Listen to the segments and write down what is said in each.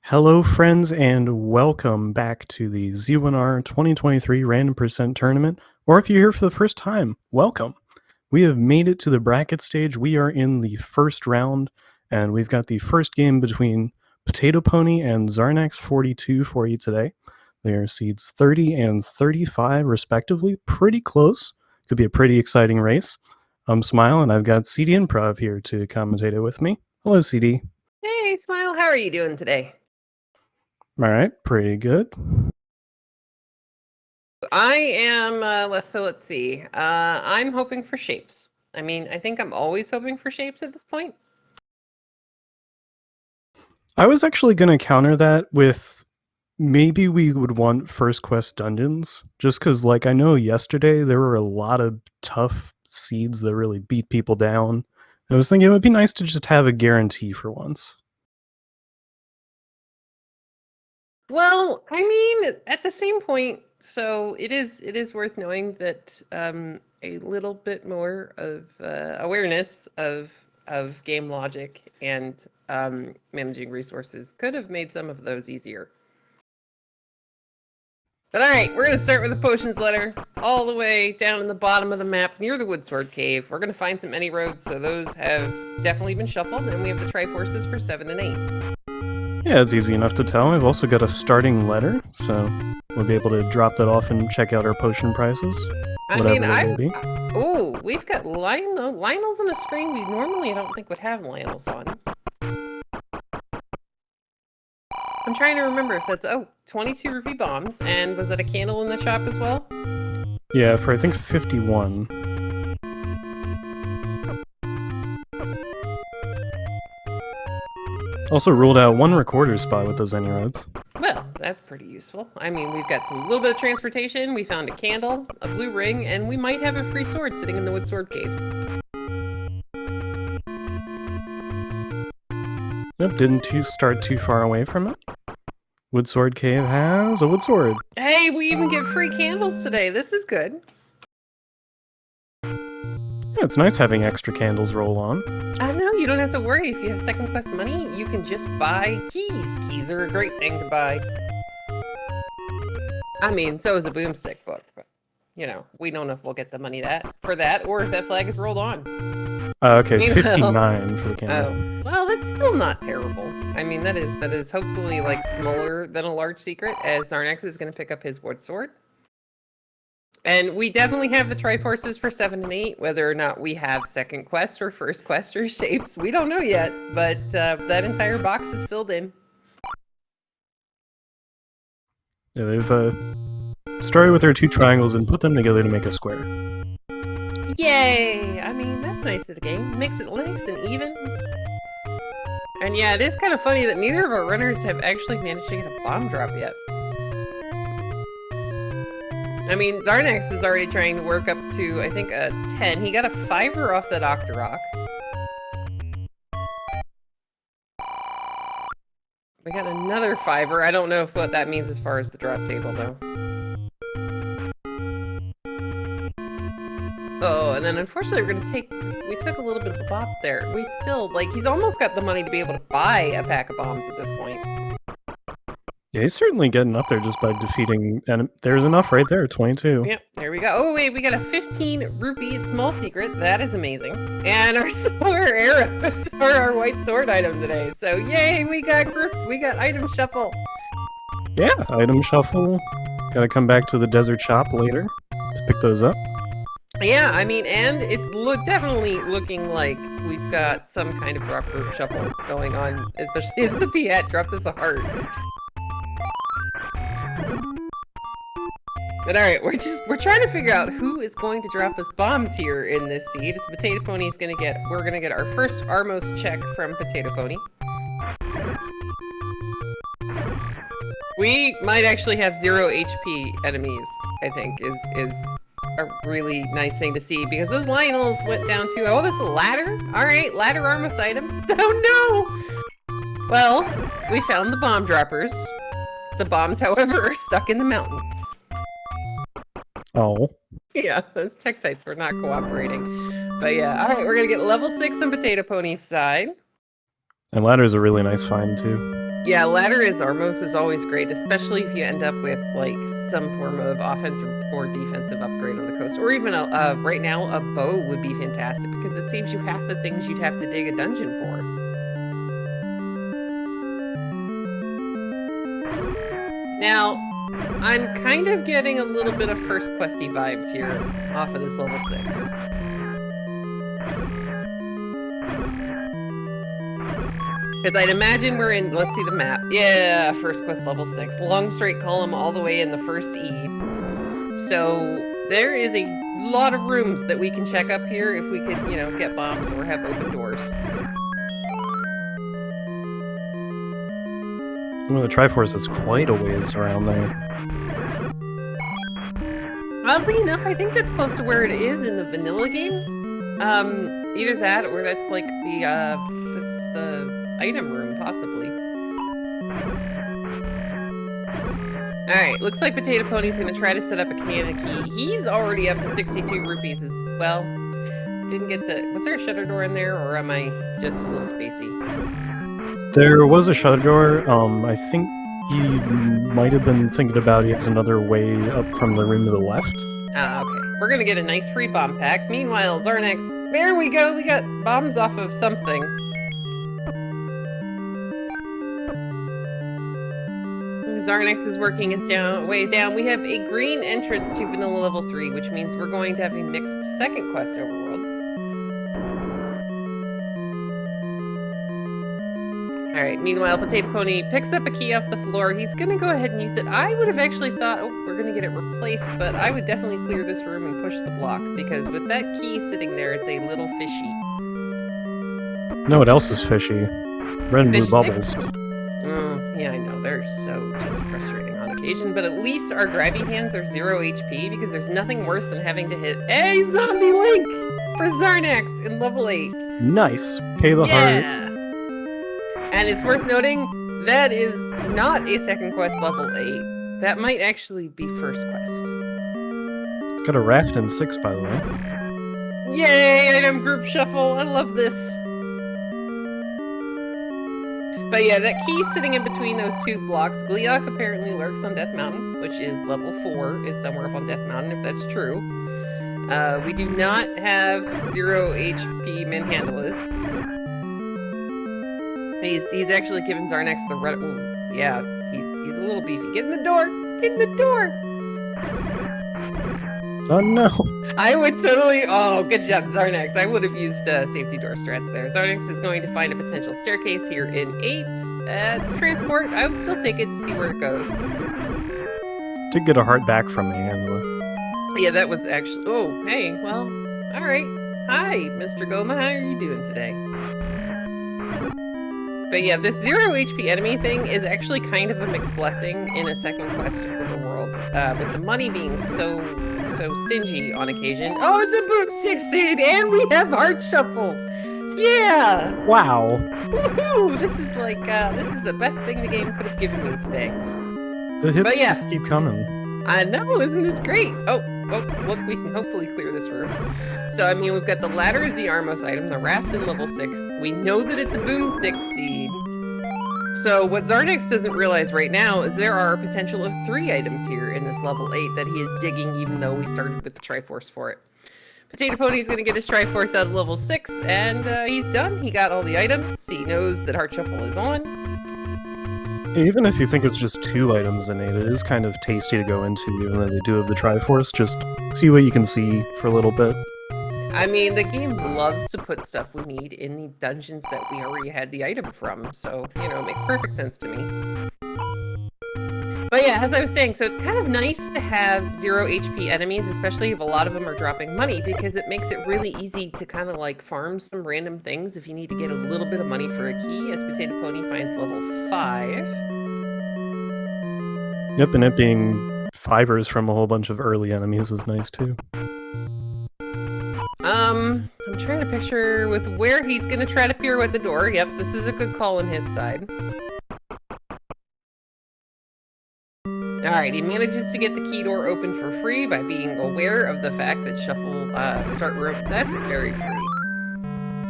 Hello, friends, and welcome back to the Z1R 2023 Random Percent Tournament. Or if you're here for the first time, welcome. We have made it to the bracket stage. We are in the first round, and we've got the first game between Potato Pony and Xarnax42 for you today. They are seeds 30 and 35, respectively. Pretty close. Could be a pretty exciting race. I'm Smile, and I've got CD Improv here to commentate it with me. Hello, CD. Hey, Smile, how are you doing today? All right, pretty good. I am, let's see. I'm hoping for shapes. I mean, I think I'm always hoping for shapes at this point. I was actually going to counter that with maybe we would want first quest dungeons, just because, like, I know yesterday there were a lot of tough seeds that really beat people down. I was thinking it would be nice to just have a guarantee for once. Well, I mean, at the same point, so it is worth knowing that a little bit more of awareness of game logic and managing resources could have made some of those easier. But all right, we're going to start with the potions letter all the way down in the bottom of the map near the Woodsword Cave. We're going to find some any roads, so those have definitely been shuffled, and we have the Triforces for 7 and 8. Yeah, it's easy enough to tell. I've also got a starting letter, so we'll be able to drop that off and check out our potion prices. Oh, we've got Lionel's on the screen we normally I don't think would have Lionel's on. I'm trying to remember if that's 22 rupee bombs, and was that a candle in the shop as well? Yeah, for I think 51. Also ruled out one recorder spot with those any roads. Well, that's pretty useful. I mean, we've got some little bit of transportation, we found a candle, a blue ring, and we might have a free sword sitting in the Woodsword Cave. Yep, didn't start too far away from it. Woodsword Cave has a woodsword. Hey, we even get free candles today. This is good. Yeah, it's nice having extra candles roll on. I know, you don't have to worry. If you have second quest money, you can just buy keys. Keys are a great thing to buy. I mean, so is a boomstick book, but, you know, we don't know if we'll get the money for that, or if that flag is rolled on. Okay, 59 for the candle. Oh, well, that's still not terrible. I mean, that is hopefully, like, smaller than a large secret, as Xarnax is going to pick up his wood sword. And we definitely have the Triforces for 7 and 8. Whether or not we have second quest or first quest or shapes, we don't know yet. But that entire box is filled in. Yeah, they've started with their two triangles and put them together to make a square. Yay! I mean, that's nice of the game. Makes it nice and even. And yeah, it is kind of funny that neither of our runners have actually managed to get a bomb drop yet. I mean, Xarnax is already trying to work up to, I think, a 10. He got a 5er off that Octorok. We got another 5er. I don't know what that means as far as the drop table, though. Oh, and then unfortunately we took a little bit of a bop there. We still, like, he's almost got the money to be able to buy a pack of bombs at this point. Yeah, he's certainly getting up there just by defeating, and there's enough right there, 22. Yep, there we go. Oh wait, we got a 15 rupee small secret. That is amazing. And our silver arrows are our white sword item today. So yay, we got item shuffle. Yeah, item shuffle. Gotta come back to the desert shop later to pick those up. Yeah, I mean, and it's definitely looking like we've got some kind of drop group shuffle going on, especially as the Piat dropped us a heart. But alright, we're trying to figure out who is going to drop us bombs here in this seed. It's Potato Pony we're gonna get our first Armos check from Potato Pony. We might actually have 0 HP enemies, I think, is a really nice thing to see, because those Lionels went down to, oh, that's a ladder? Alright, ladder Armos item. Oh no! Well, we found the bomb droppers. The bombs, however, are stuck in the mountain. Oh. Yeah, those Tektites were not cooperating. But yeah, alright, we're gonna get level 6 on Potato Pony's side. And ladder's a really nice find, too. Yeah, ladder as Armos is always great, especially if you end up with like some form of offensive or defensive upgrade on the coast, or even right now a bow would be fantastic because it saves you half the things you'd have to dig a dungeon for. Now, I'm kind of getting a little bit of first questy vibes here off of this level 6. Because I'd imagine we're in, let's see the map. Yeah, first quest level 6. Long straight column all the way in the first E. So there is a lot of rooms that we can check up here if we could, you know, get bombs or have open doors. Well, the Triforce is quite a ways around there. Oddly enough, I think that's close to where it is in the vanilla game. Either that or that's like that's the item room, possibly. Alright, looks like Potato Pony's gonna try to set up a can of key. He's already up to 62 rupees as well. Didn't get the... Was there a shutter door in there, or am I just a little spacey? There was a shutter door. I think he might have been thinking about it as another way up from the room to the left. Ah, okay. We're gonna get a nice free bomb pack. Meanwhile, Xarnax... There we go! We got bombs off of something. Xarnax is working his way down. We have a green entrance to vanilla level 3, which means we're going to have a mixed second quest overworld. Alright, meanwhile, Potato Pony picks up a key off the floor. He's gonna go ahead and use it. I would have actually thought, oh, we're gonna get it replaced, but I would definitely clear this room and push the block, because with that key sitting there, it's a little fishy. No, what else is fishy? Red and blue bubbles. Yeah, I know. They're so just frustrating on occasion, but at least our grabby hands are 0 HP, because there's nothing worse than having to hit a zombie link for Xarnax in level 8. Nice. Pay the heart. And it's worth noting, that is not a second quest level 8. That might actually be first quest. Got a raft in 6, by the way. Yay, item group shuffle. I love this. But yeah, that key sitting in between those two blocks. Gleeok apparently lurks on Death Mountain, which is level 4, is somewhere up on Death Mountain, if that's true. We do not have 0 HP Manhandlas. He's actually given Xarnax the red. Ooh, yeah, he's a little beefy. Get in the door! Get in the door! Oh no! I would totally. Oh, good job, Xarnax. I would have used safety door strats there. Xarnax is going to find a potential staircase here in 8. It's transport. I would still take it to see where it goes. Did get a heart back from me, Angela. Yeah, that was actually. Oh, hey. Well, all right. Hi, Mr. Goma. How are you doing today? But yeah, this 0 HP enemy thing is actually kind of a mixed blessing in a second quest of the world, with the money being so stingy on occasion. Oh, it's a boom 6 seed, and we have Heart Shuffle! Yeah! Wow! Woohoo! This is like, this is the best thing the game could have given me today. The hits just keep coming. I know, isn't this great? Oh, look, we can hopefully clear this room. So, I mean, we've got the ladder as the Armos item, the raft in level 6. We know that it's a boomstick seed. So, what Xarnax doesn't realize right now is there are a potential of 3 items here in this level 8 that he is digging, even though we started with the Triforce for it. Potato Pony's gonna get his Triforce out of level 6, and he's done. He got all the items. He knows that Heart Shuffle is on. Even if you think it's just 2 items in it is kind of tasty to go into, even though they do have the Triforce. Just see what you can see for a little bit. I mean, the game loves to put stuff we need in the dungeons that we already had the item from, so, you know, it makes perfect sense to me. But yeah, as I was saying, so it's kind of nice to have 0 HP enemies, especially if a lot of them are dropping money, because it makes it really easy to kind of like farm some random things if you need to get a little bit of money for a key, as Potato Pony finds level 5. Yep, and it being 5ers from a whole bunch of early enemies is nice too. I'm trying to picture with where he's gonna try to pirouette the door. Yep, this is a good call on his side. Alright, he manages to get the key door open for free by being aware of the fact that shuffle start room. That's very free.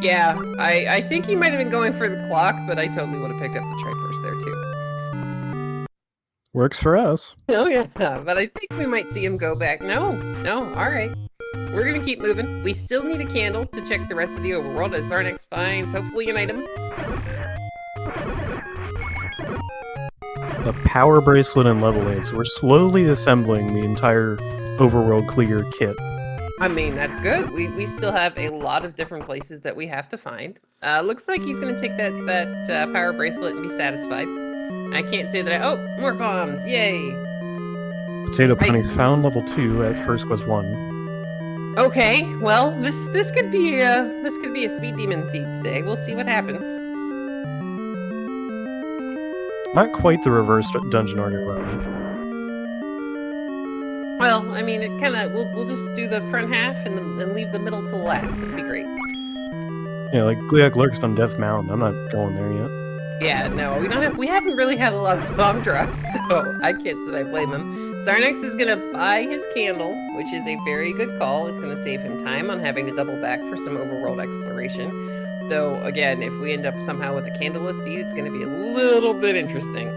Yeah, I think he might have been going for the clock, but I totally would have picked up the Triforce there too. Works for us. Oh yeah, but I think we might see him go back. No, all right. We're gonna keep moving. We still need a candle to check the rest of the overworld as Xarnax finds hopefully an item. A power bracelet and level 8, so we're slowly assembling the entire overworld clear kit. I mean, that's good. We still have a lot of different places that we have to find. Looks like he's gonna take that power bracelet and be satisfied. I can't say that oh, more bombs, yay! Potato Bunny found level 2 at first quest 1. Okay, well, this could be a speed demon seed today. We'll see what happens. Not quite the reverse dungeon order run. Well, I mean, it kind of we'll just do the front half and leave the middle to last. It'd be great. Yeah, like Gliak lurks on Death Mountain. I'm not going there yet. Yeah, no, we haven't really had a lot of bomb drops, so I can't say I blame him. Xarnax is gonna buy his candle, which is a very good call. It's gonna save him time on having to double back for some overworld exploration. Though, again, if we end up somehow with a candleless seed, it's gonna be a little bit interesting.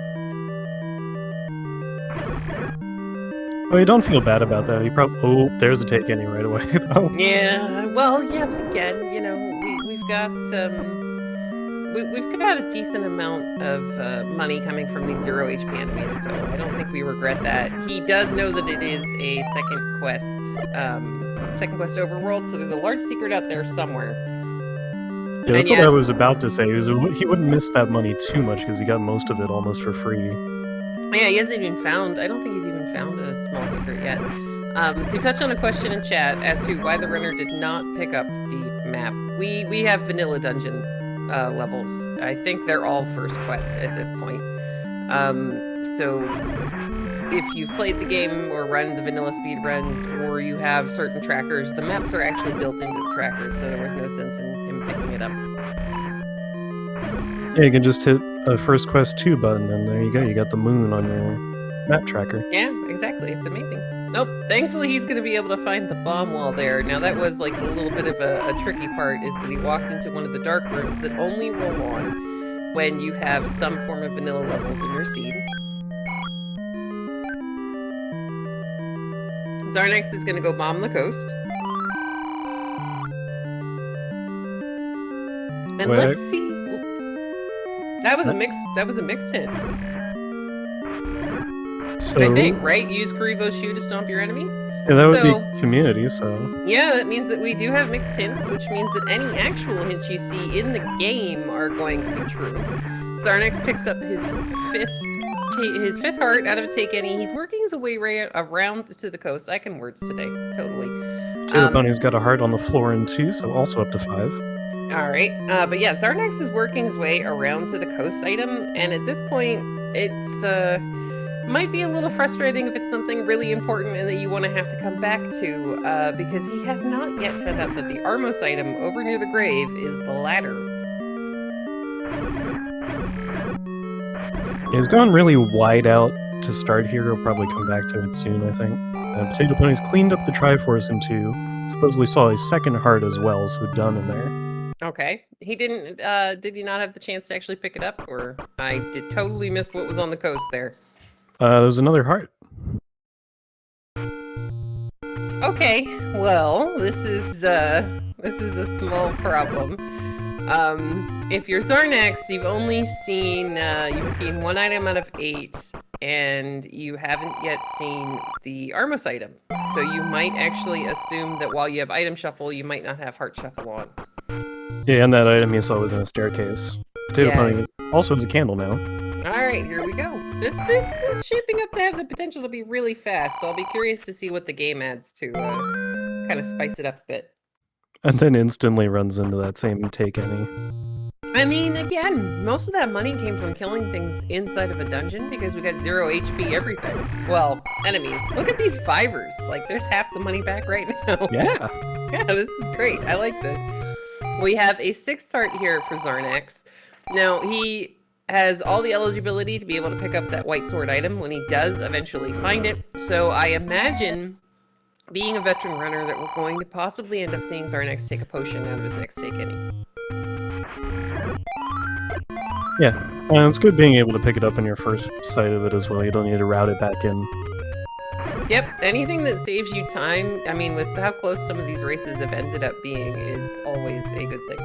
Oh, you don't feel bad about that. You probably there's a take any right away though. Yeah, well, yeah, but again, you know, we've got a decent amount of money coming from these 0 HP enemies, so I don't think we regret that. He does know that it is a second quest overworld, so there's a large secret out there somewhere. Yeah, that's what I was about to say. He wouldn't miss that money too much because he got most of it almost for free. Yeah, he hasn't even found. I don't think he's even found a small secret yet. To touch on a question in chat as to why the runner did not pick up the map, we have vanilla dungeon levels. I think they're all first quest at this point. So if you've played the game or run the vanilla speed runs, or you have certain trackers, the maps are actually built into the trackers, so there was no sense in him picking it up. Yeah, you can just hit a first quest 2 button, and there you go. You got the moon on your map tracker. Yeah, exactly. It's amazing. Nope. Thankfully, he's going to be able to find the bomb wall there. Now, that was like a little bit of a tricky part, is that he walked into one of the dark rooms that only roll on when you have some form of vanilla levels in your seed. Xarnax is going to go bomb the coast. And let's see. That was a mixed hit. So, I think, right? Use Karibo's shoe to stomp your enemies? Yeah, that would be community, so... Yeah, that means that we do have mixed hints, which means that any actual hints you see in the game are going to be true. Xarnax picks up his fifth heart out of a take any. He's working his way around to the coast. I can words today, totally. Potato Bunny's got a heart on the floor in 2, so also up to 5. Alright, but yeah, Xarnax is working his way around to the coast item, and at this point, it's, might be a little frustrating if it's something really important and that you want to have to come back to, because he has not yet found out that the Armos item over near the grave is the ladder. Yeah, he's gone really wide out to start here. He'll probably come back to it soon, I think. Potato Bunny's cleaned up the Triforce in 2. Supposedly saw a second heart as well, so done in there. Okay. He didn't, did he not have the chance to actually pick it up? Or I did totally miss what was on the coast there. There's another heart. Okay, well, this is a small problem. If you're Xarnax, you've only seen, you've seen 1 item out of 8, and you haven't yet seen the Armos item. So you might actually assume that while you have item shuffle, you might not have heart shuffle on. Yeah, and that item you saw was in a staircase. Potato Bunny also has a candle now. Alright, here we go. This is shaping up to have the potential to be really fast, so I'll be curious to see what the game adds to kind of spice it up a bit. And then instantly runs into that same take any. I mean, again, most of that money came from killing things inside of a dungeon because we got 0 HP everything. Well, enemies. Look at these fibers. Like, there's half the money back right now. Yeah. Yeah, this is great. I like this. We have a 6th heart here for Xarnax. Now, he has all the eligibility to be able to pick up that white sword item when he does eventually find it. So I imagine, being a veteran runner, that we're going to possibly end up seeing Xarnax take a potion out of his next take any. Yeah. It's good being able to pick it up in your first sight of it as well. You don't need to route it back in. Yep, anything that saves you time, I mean, with how close some of these races have ended up being, is always a good thing.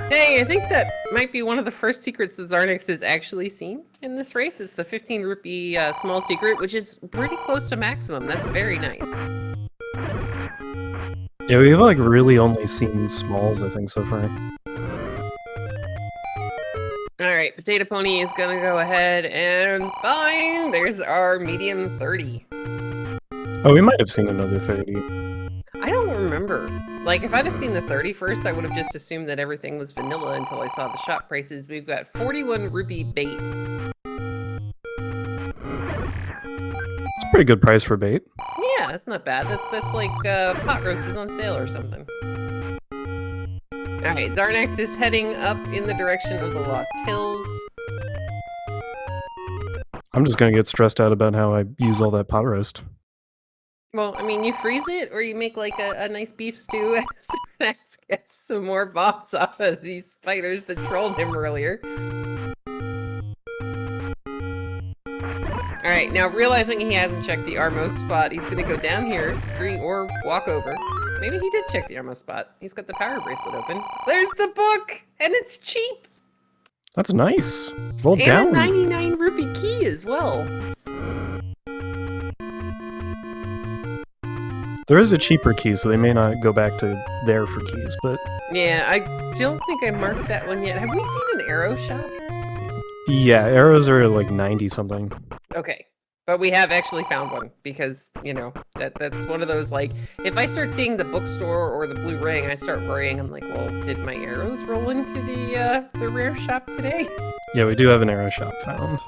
Hey, I think that might be one of the first secrets that Xarnax has actually seen in this race, is the 15 rupee small secret, which is pretty close to maximum. That's very nice. Yeah, we've like really only seen smalls, I think, so far. Alright, Potato Pony is gonna go ahead and fine! There's our medium 30. Oh, we might have seen another 30. I don't remember. Like, if I'd have seen the 30 first, I would have just assumed that everything was vanilla until I saw the shop prices. We've got 41 rupee bait. It's a pretty good price for bait. Yeah, that's not bad. That's like pot roast is on sale or something. Alright, Xarnax is heading up in the direction of the Lost Hills. I'm just gonna get stressed out about how I use all that pot roast. Well, I mean, you freeze it, or you make like a nice beef stew as Xarnax gets some more bombs off of these spiders that trolled him earlier. Alright, now realizing he hasn't checked the Armo spot, he's gonna go down here, scream, or walk over. Maybe he did check the Armo spot. He's got the power bracelet open. There's the book! And it's cheap! That's nice. Roll and down. And a 99 rupee key as well. There is a cheaper key, so they may not go back to there for keys, but... Yeah, I don't think I marked that one yet. Have we seen an arrow shop? Yeah, arrows are like 90-something. Okay. But we have actually found one, because, you know, that's one of those, like, if I start seeing the bookstore or the blue ring, I start worrying. I'm like, well, did my arrows roll into the rare shop today? Yeah, we do have an arrow shop found.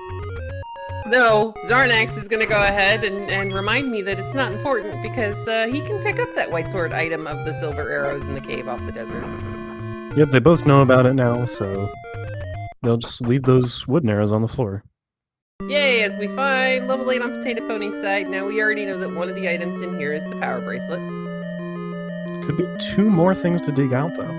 No, Xarnax is going to go ahead and remind me that it's not important, because he can pick up that white sword item of the silver arrows in the cave off the desert. Yep, they both know about it now, so they'll just leave those wooden arrows on the floor. Yay, as we find level 8 on Potato Pony's side. Now we already know that one of the items in here is the power bracelet. Could be 2 more things to dig out, though.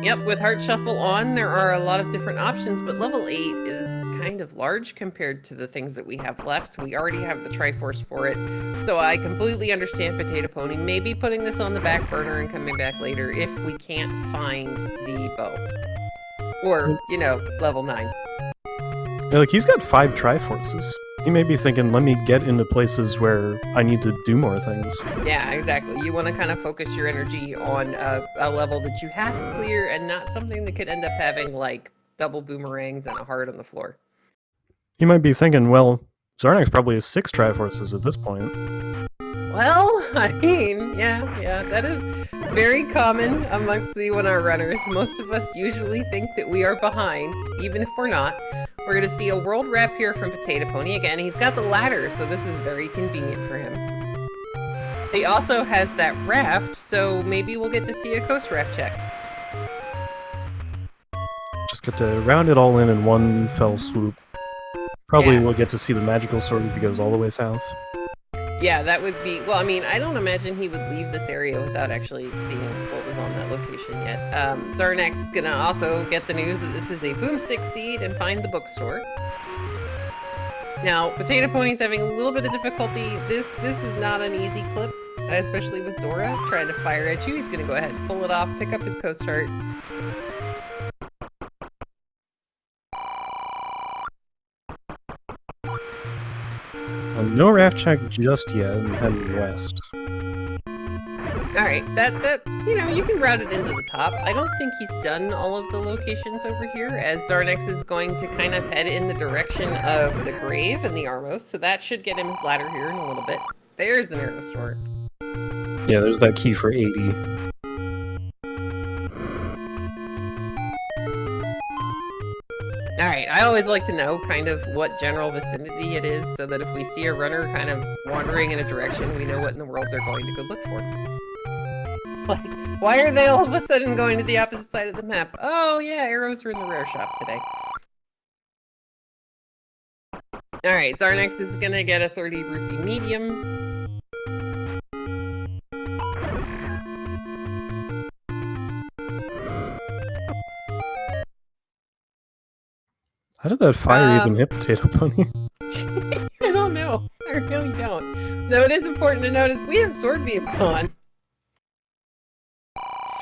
Yep, with Heart Shuffle on, there are a lot of different options, but level 8 is kind of large compared to the things that we have left. We already have the Triforce for it, so I completely understand Potato Pony maybe putting this on the back burner and coming back later if we can't find the bow. Or, you know, level 9. Yeah, like, he's got 5 Triforces. He may be thinking, let me get into places where I need to do more things. Yeah, exactly. You want to kind of focus your energy on a level that you have to clear and not something that could end up having, like, double boomerangs and a heart on the floor. He might be thinking, well, Xarnax probably has 6 Triforces at this point. Well, I mean, yeah, that is very common amongst the Z1R runners. Most of us usually think that we are behind, even if we're not. We're going to see a world wrap here from Potato Pony. Again, he's got the ladder, so this is very convenient for him. He also has that raft, so maybe we'll get to see a coast raft check. Just get to round it all in one fell swoop. Probably Yeah. we'll get to see the magical sword if he goes all the way south. Yeah, that would be... Well, I mean, I don't imagine he would leave this area without actually seeing what was on that location yet. Xarnax is going to also get the news that this is a boomstick seed and find the bookstore. Now, Potato Pony's having a little bit of difficulty. This is not an easy clip, especially with Zora trying to fire at you. He's going to go ahead and pull it off, pick up his coast heart. No raft check just yet, and heading west. Alright, that, you know, you can route it into the top. I don't think he's done all of the locations over here, as Xarnax is going to kind of head in the direction of the grave and the Armos, so that should get him his ladder here in a little bit. There's an arrow store. Yeah, there's that key for 80. Alright, I always like to know kind of what general vicinity it is, so that if we see a runner kind of wandering in a direction, we know what in the world they're going to go look for. Like, why are they all of a sudden going to the opposite side of the map? Oh yeah, arrows are in the rare shop today. Alright, Xarnax is gonna get a 30 rupee medium. How did that fire even hit Potato Pony? I don't know. I really don't. Though it is important to notice we have sword beams on.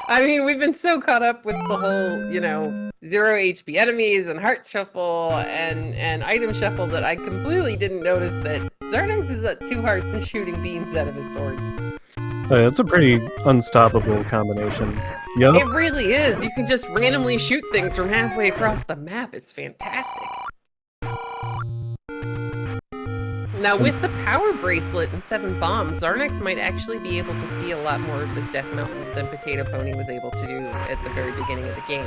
I mean, we've been so caught up with the whole, you know, 0 HP enemies and heart shuffle and item shuffle that I completely didn't notice that Xarnax is at 2 hearts and shooting beams out of his sword. It's a pretty unstoppable combination. Yep. It really is. You can just randomly shoot things from halfway across the map. It's fantastic. Now, with the power bracelet and 7 bombs, Xarnax might actually be able to see a lot more of this Death Mountain than Potato Pony was able to do at the very beginning of the game.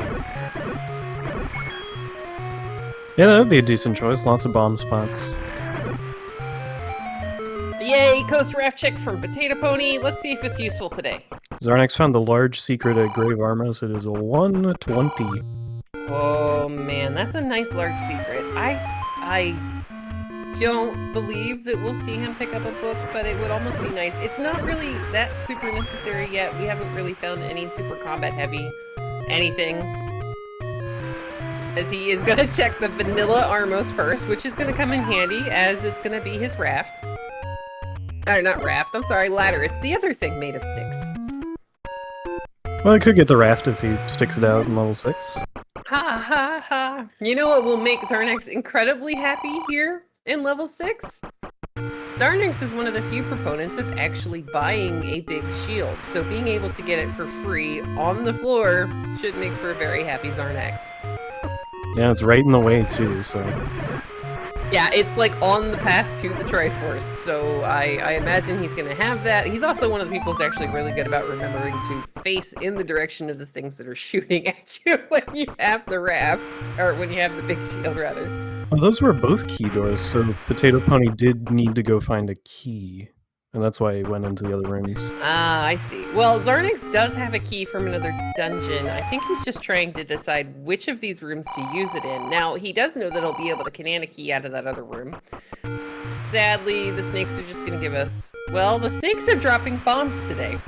Yeah, that would be a decent choice. Lots of bomb spots. Yay, Coast Raft check from Potato Pony. Let's see if it's useful today. Xarnax found the large secret at Grave Armos. It is a 120. Oh man, that's a nice large secret. I don't believe that we'll see him pick up a book, but it would almost be nice. It's not really that super necessary yet. We haven't really found any super combat heavy anything. As he is going to check the vanilla Armos first, which is going to come in handy as it's going to be his raft. Or not raft, I'm sorry, ladder. It's the other thing made of sticks. Well, I could get the raft if he sticks it out in level 6. Ha ha ha. You know what will make Xarnax incredibly happy here in level 6? Xarnax is one of the few proponents of actually buying a big shield, so being able to get it for free on the floor should make for a very happy Xarnax. Yeah, it's right in the way too, so... Yeah, it's like on the path to the Triforce, so I imagine he's going to have that. He's also one of the people who's actually really good about remembering to face in the direction of the things that are shooting at you when you have the raft, or when you have the big shield, rather. Well, those were both key doors, so Potato Pony did need to go find a key, and that's why he went into the other rooms. Ah, I see. Well, Xarnax does have a key from another dungeon. I think he's just trying to decide which of these rooms to use it in. Now, he does know that he'll be able to command a key out of that other room. Sadly, the snakes are just going to give us... Well, the snakes are dropping bombs today.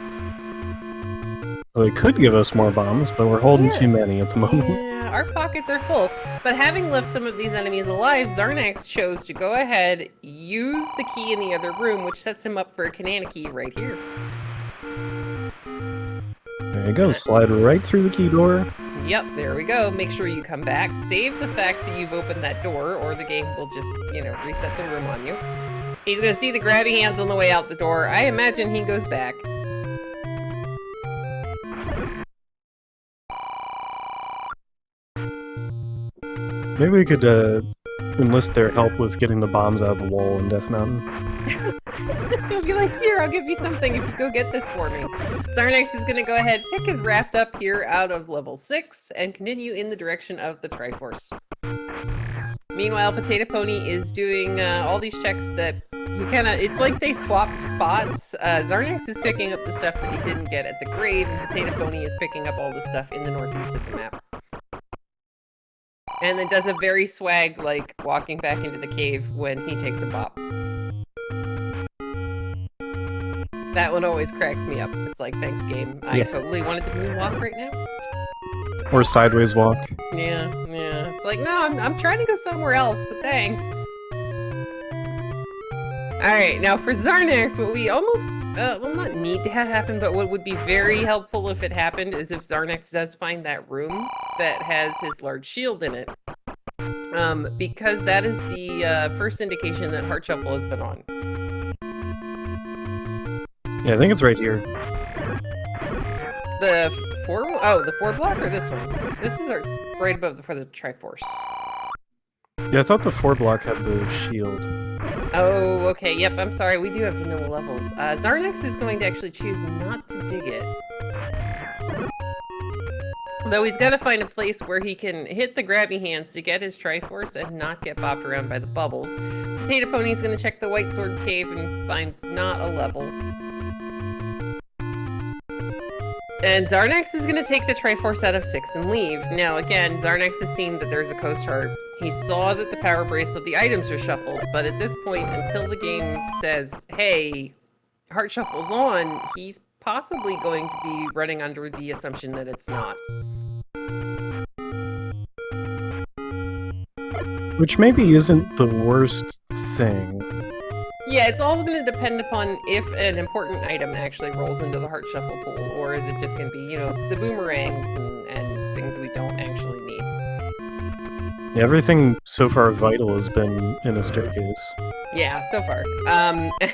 Well, they could give us more bombs, but we're holding too many at the moment. Yeah, our pockets are full. But having left some of these enemies alive, Xarnax chose to go ahead, use the key in the other room, which sets him up for a Kanana key right here. There you go, slide right through the key door. Yep, there we go. Make sure you come back. Save the fact that you've opened that door, or the game will just, you know, reset the room on you. He's gonna see the grabby hands on the way out the door. I imagine he goes back. Maybe we could enlist their help with getting the bombs out of the wall in Death Mountain. He'll be like, here, I'll give you something if you go get this for me. Xarnax is going to go ahead, pick his raft up here out of level 6, and continue in the direction of the Triforce. Meanwhile, Potato Pony is doing all these checks that he kind of... It's like they swapped spots. Xarnax is picking up the stuff that he didn't get at the grave, and Potato Pony is picking up all the stuff in the northeast of the map. And then does a very swag, like, walking back into the cave when he takes a bop. That one always cracks me up. It's like, thanks, game. I totally wanted to moonwalk right now. Or sideways walk. Yeah. It's like, no, I'm trying to go somewhere else, but thanks. Alright, now for Xarnax, what we almost, well, not need to have happen, but what would be very helpful if it happened is if Xarnax does find that room that has his large shield in it. Because that is the first indication that Heart Shuffle has been on. Yeah, I think it's right here. The 4 block or this one? This is right above for the Triforce. Yeah, I thought the 4 block had the shield. Oh, okay, yep, I'm sorry, we do have vanilla levels. Xarnax is going to actually choose not to dig it. Though he's got to find a place where he can hit the grabby hands to get his Triforce and not get bopped around by the bubbles. Potato Pony's going to check the White Sword Cave and find not a level. And Xarnax is going to take the Triforce out of 6 and leave. Now, again, Xarnax has seen that there's a Coast Heart. He saw that the Power Bracelet, the items are shuffled, but at this point, until the game says, hey, Heart Shuffle's on, he's possibly going to be running under the assumption that it's not. Which maybe isn't the worst thing. Yeah, it's all going to depend upon if an important item actually rolls into the Heart Shuffle pool, or is it just going to be, you know, the boomerangs and things that we don't actually need. Yeah, everything so far vital has been in a staircase. Yeah, so far.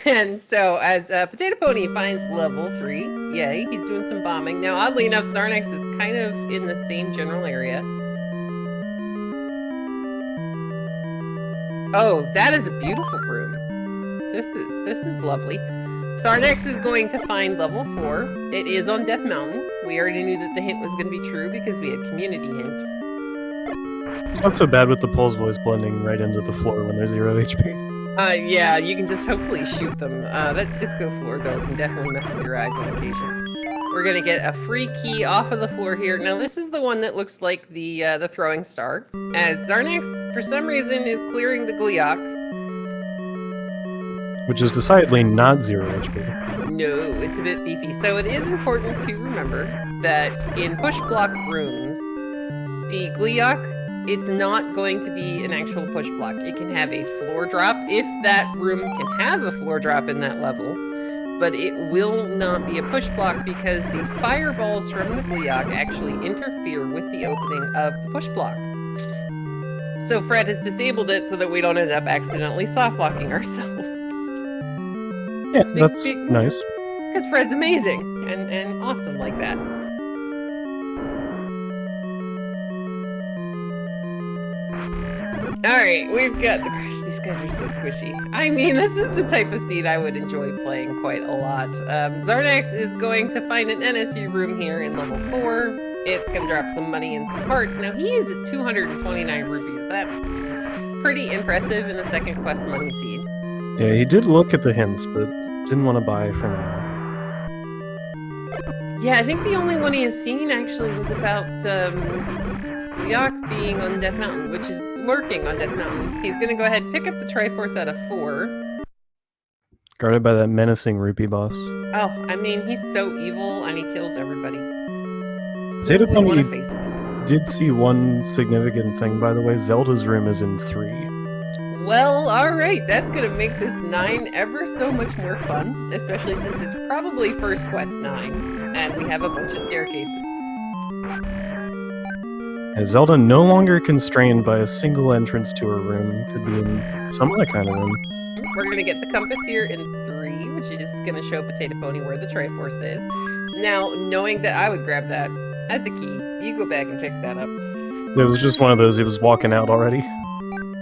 And so as Potato Pony finds level 3, yay, he's doing some bombing. Now, oddly enough, Xarnax is kind of in the same general area. Oh, that is a beautiful room. This is lovely. Xarnax is going to find level 4. It is on Death Mountain. We already knew that the hint was going to be true because we had community hints. It's not so bad with the Pulse voice blending right into the floor when they're 0 HP. Yeah, you can just hopefully shoot them. That disco floor, though, can definitely mess with your eyes on occasion. We're gonna get a free key off of the floor here. Now, this is the one that looks like the throwing star, as Xarnax, for some reason, is clearing the Gliok. Which is decidedly not 0 HP. No, it's a bit beefy. So it is important to remember that in push block rooms, the Gliok, it's not going to be an actual push block. It can have a floor drop, if that room can have a floor drop in that level, but it will not be a push block because the fireballs from the Gliok actually interfere with the opening of the push block. So Fred has disabled it so that we don't end up accidentally soft locking ourselves. Yeah, that's nice. Because Fred's amazing and awesome like that. Alright, we've got the... Gosh, these guys are so squishy. I mean, this is the type of seed I would enjoy playing quite a lot. Xarnax is going to find an NSU room here in level 4. It's going to drop some money and some parts. Now, he is at 229 rupees. That's pretty impressive in the second quest money seed. Yeah, he did look at the hints, but didn't want to buy for now. Yeah, I think the only one he has seen actually was about Gliok being on Death Mountain, which is lurking on Death Mountain. He's going to go ahead and pick up the Triforce out of 4. Guarded by that menacing rupee boss. Oh, I mean, he's so evil and he kills everybody. Potato Who would want to Pony face him? did see one significant thing, by the way. Zelda's room is in 3. Well, alright, that's going to make this 9 ever so much more fun, especially since it's probably first quest 9, and we have a bunch of staircases. And Zelda no longer constrained by a single entrance to her room. Could be in some other kind of room. We're going to get the compass here in 3, which is going to show Potato Pony where the Triforce is. Now, knowing that I would grab that, that's a key. You go back and pick that up. It was just one of those, he was walking out already.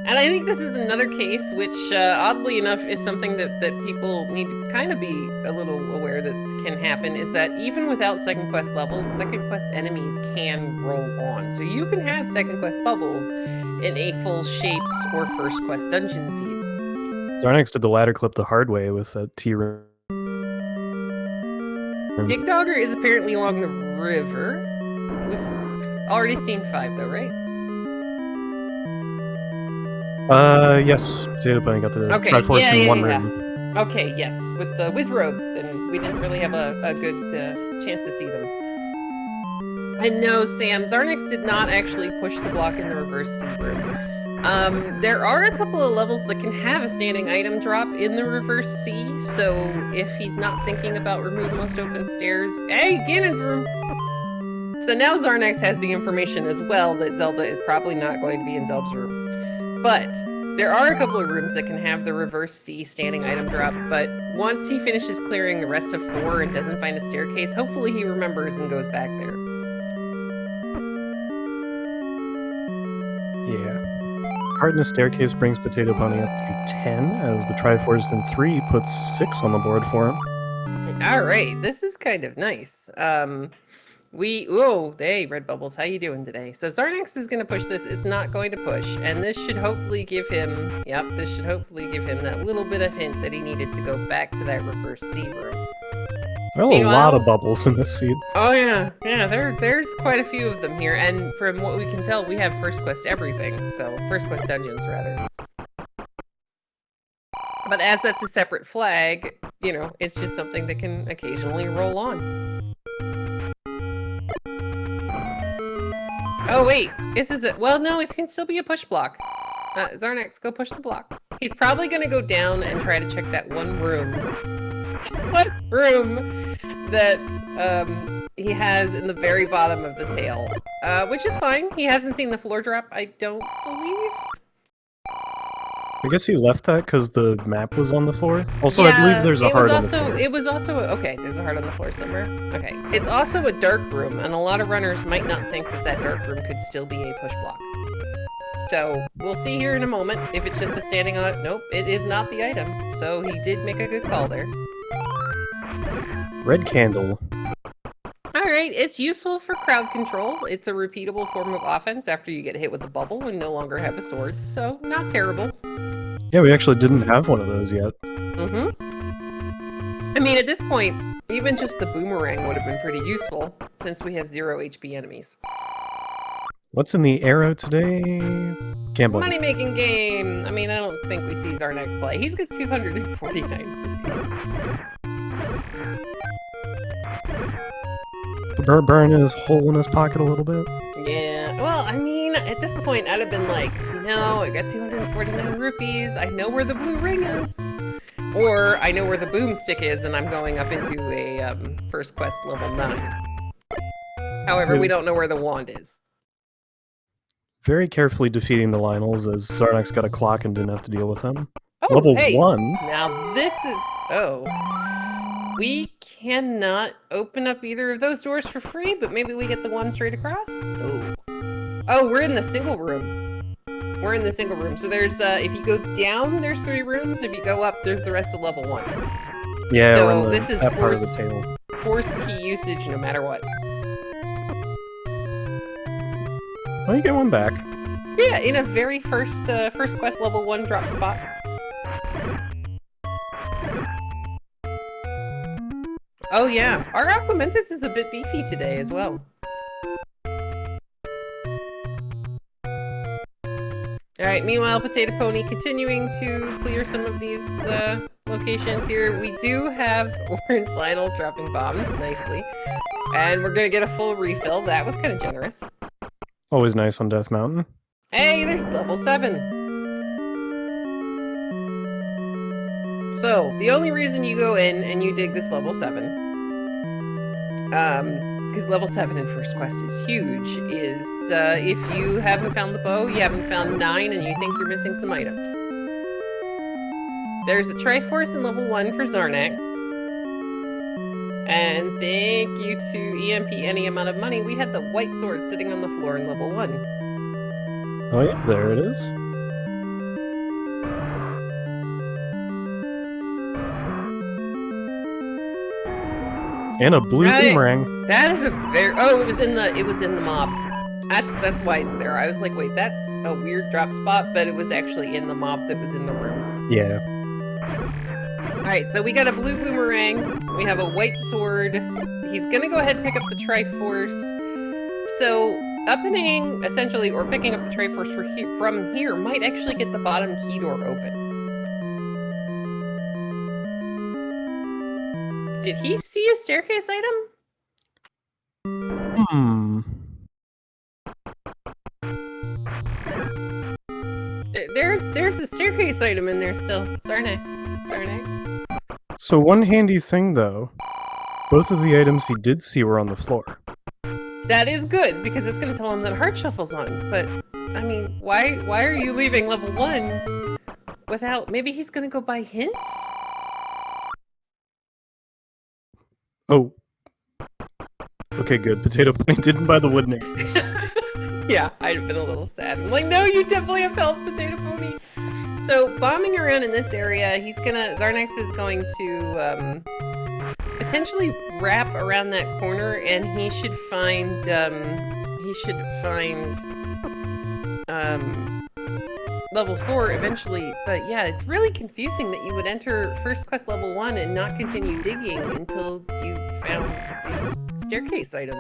And I think this is another case which, oddly enough, is something that people need to kind of be a little aware that can happen, is that even without second quest levels, second quest enemies can roll on. So you can have second quest bubbles in a full shapes or first quest dungeon seed. Xarnax did the ladder clip the hard way with that T-room. Dig Dogger is apparently along the river. We've already seen 5 though, right? Yes. Potato Pony got the Triforce in one room. Okay, yes. With the whiz robes, then we didn't really have a good chance to see them. I know, Sam. Xarnax did not actually push the block in the reverse C room. There are a couple of levels that can have a standing item drop in the reverse C, so if he's not thinking about remove most open stairs... Hey, Ganon's room! So now Xarnax has the information as well that Zelda is probably not going to be in Zelda's room. But there are a couple of rooms that can have the reverse C standing item drop, but once he finishes clearing the rest of 4 and doesn't find a staircase, hopefully he remembers and goes back there. Yeah. Heart in the staircase brings Potato Pony up to 10, as the Triforce in 3 puts 6 on the board for him. Alright, this is kind of nice. Whoa, hey, Red Bubbles, how you doing today? So Xarnax is going to push this. It's not going to push, and this should hopefully give him, that little bit of hint that he needed to go back to that reverse C room. There are a lot of bubbles in this seed. Oh yeah, there's quite a few of them here, and from what we can tell, we have first quest everything, so first quest dungeons rather. But as that's a separate flag, you know, it's just something that can occasionally roll on. Oh wait, this is it. Well, no, it can still be a push block. Xarnax, go push the block. He's probably going to go down and try to check that one room. What room that he has in the very bottom of the tail. Which is fine. He hasn't seen the floor drop, I don't believe. I guess he left that because the map was on the floor. Also, I believe there's a heart on the floor. It was also okay. There's a heart on the floor somewhere. Okay, it's also a dark room, and a lot of runners might not think that that dark room could still be a push block. So we'll see here in a moment if it's just a standing on. Nope, it is not the item. So he did make a good call there. Red candle. All right, it's useful for crowd control. It's a repeatable form of offense after you get hit with a bubble and no longer have a sword. So not terrible. Yeah, we actually didn't have one of those yet. I mean, at this point, even just the boomerang would have been pretty useful since we have 0 HP enemies. What's in the arrow today? Gambling. Money-making game! I mean, I don't think we see Xarnax play. He's got 249 rupees. Burn his hole in his pocket a little bit. Yeah, well, I mean, at this point, I'd have been like, I got 249 rupees. I know where the blue ring is. Or I know where the boomstick is, and I'm going up into a first quest level 9. However, we don't know where the wand is. Very carefully defeating the Lionels as Xarnax got a clock and didn't have to deal with them. Oh, level hey. 1? Now this is... Oh. We cannot open up either of those doors for free, but maybe we get the one straight across? Oh. Oh, we're in the single room. We're in the single room. So there's, if you go down, there's 3 rooms. If you go up, there's the rest of level 1. Yeah, so this is that part of the tail. Forced key usage no matter what. Well, you get one back. Yeah, in a very first quest level 1 drop spot. Oh yeah, our Aquamentus is a bit beefy today as well. Alright, meanwhile, Potato Pony continuing to clear some of these locations here. We do have Orange Lionels dropping bombs nicely. And we're gonna get a full refill. That was kind of generous. Always nice on Death Mountain. Hey, there's level 7. So, the only reason you go in and you dig this level 7, because level 7 in First Quest is huge, is if you haven't found the bow, you haven't found 9, and you think you're missing some items. There's a Triforce in level 1 for Xarnax. And thank you to EMP any amount of money, we had the white sword sitting on the floor in level 1. Oh yeah, there it is. And a blue boomerang. That is a very... Oh, it was in the mob. That's why it's there. I was like, wait, that's a weird drop spot, but it was actually in the mob that was in the room. Yeah. Alright, so we got a blue boomerang. We have a white sword. He's gonna go ahead and pick up the Triforce. So, upping, essentially, or picking up the Triforce from here might actually get the bottom key door open. Did he see a staircase item? There's a staircase item in there still. Xarnax. So one handy thing though, both of the items he did see were on the floor. That is good, because it's going to tell him that Heart Shuffle's on. But, I mean, why are you leaving level 1 without... Maybe he's going to go buy hints? Oh. Okay, good. Potato Pony didn't buy the wood names. Yeah, I'd have been a little sad. I'm like, no, you definitely have health, Potato Pony. So, bombing around in this area, Xarnax is going to potentially wrap around that corner, and he should find level 4 eventually. But yeah, it's really confusing that you would enter First Quest level 1 and not continue digging until you found the staircase item.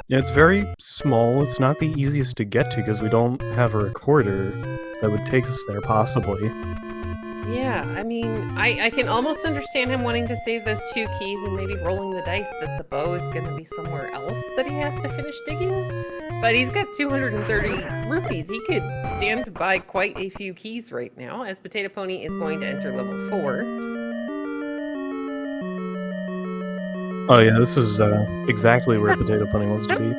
Yeah, it's very small. It's not the easiest to get to because we don't have a recorder that would take us there, possibly. Yeah, I mean, I can almost understand him wanting to save those 2 keys and maybe rolling the dice that the bow is going to be somewhere else that he has to finish digging. But he's got 230 rupees. He could stand to buy quite a few keys right now, as Potato Pony is going to enter level 4. Oh yeah, this is exactly where Potato Pony wants to be.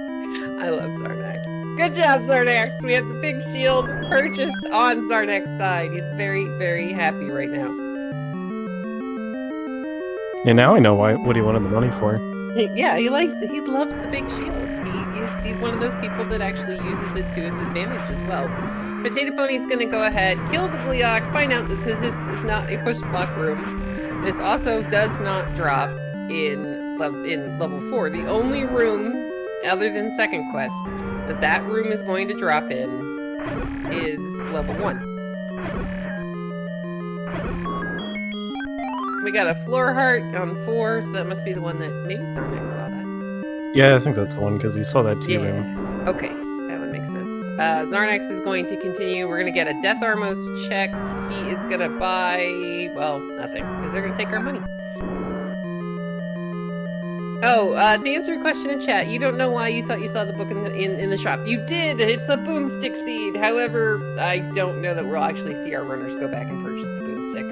I love Xarnax. Good job, Xarnax. We have the big shield purchased on Xarnax's side. He's very, very happy right now. Yeah, now I know what he wanted the money for. Yeah, he loves the big shield. He's one of those people that actually uses it to his advantage as well. Potato Pony's gonna go ahead, kill the Gleeok, find out that this is not a push block room. This also does not drop in level 4. The only room, other than second quest, that room is going to drop in is level 1. We got a floor heart on 4, so that must be the one that maybe Xarnax saw that. Yeah, I think that's the one because he saw that T room. Okay, that would make sense. Xarnax is going to continue. We're going to get a Death Armos check. He is going to buy, well, nothing, because they're going to take our money. Oh, to answer your question in chat, you don't know why you thought you saw the book in the shop. You did! It's a boomstick seed. However, I don't know that we'll actually see our runners go back and purchase the boomstick.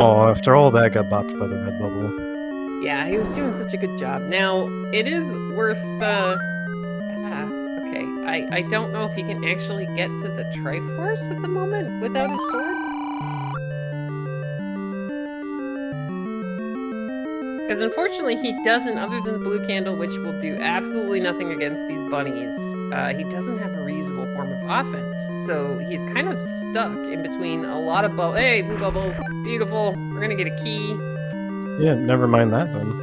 Oh, after all that got bopped by the red bubble. Yeah, he was doing such a good job. Now, it is worth, okay. I don't know if he can actually get to the Triforce at the moment without his sword. Because unfortunately he doesn't, other than the blue candle, which will do absolutely nothing against these bunnies, he doesn't have a reusable form of offense. So he's kind of stuck in between a lot of hey, blue bubbles, beautiful, we're gonna get a key. Yeah, never mind that then.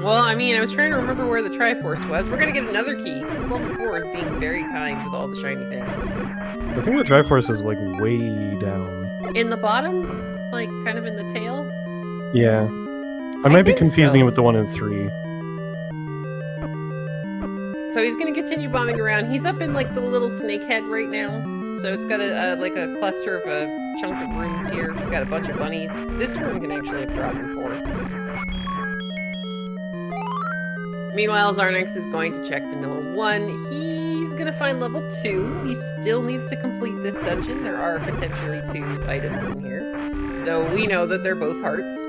Well, I mean, I was trying to remember where the Triforce was. We're gonna get another key. This level 4 is being very kind with all the shiny things. I think the Triforce is like way down. In the bottom? Like, kind of in the tail? Yeah. I might be confusing it with the one in 3. So he's gonna continue bombing around. He's up in like the little snake head right now. So it's got like a cluster of a chunk of rooms here. We've got a bunch of bunnies. This room can actually have dropped in 4. Meanwhile, Xarnax is going to check vanilla 1. He's gonna find level 2. He still needs to complete this dungeon. There are potentially 2 items in here, though we know that they're both hearts.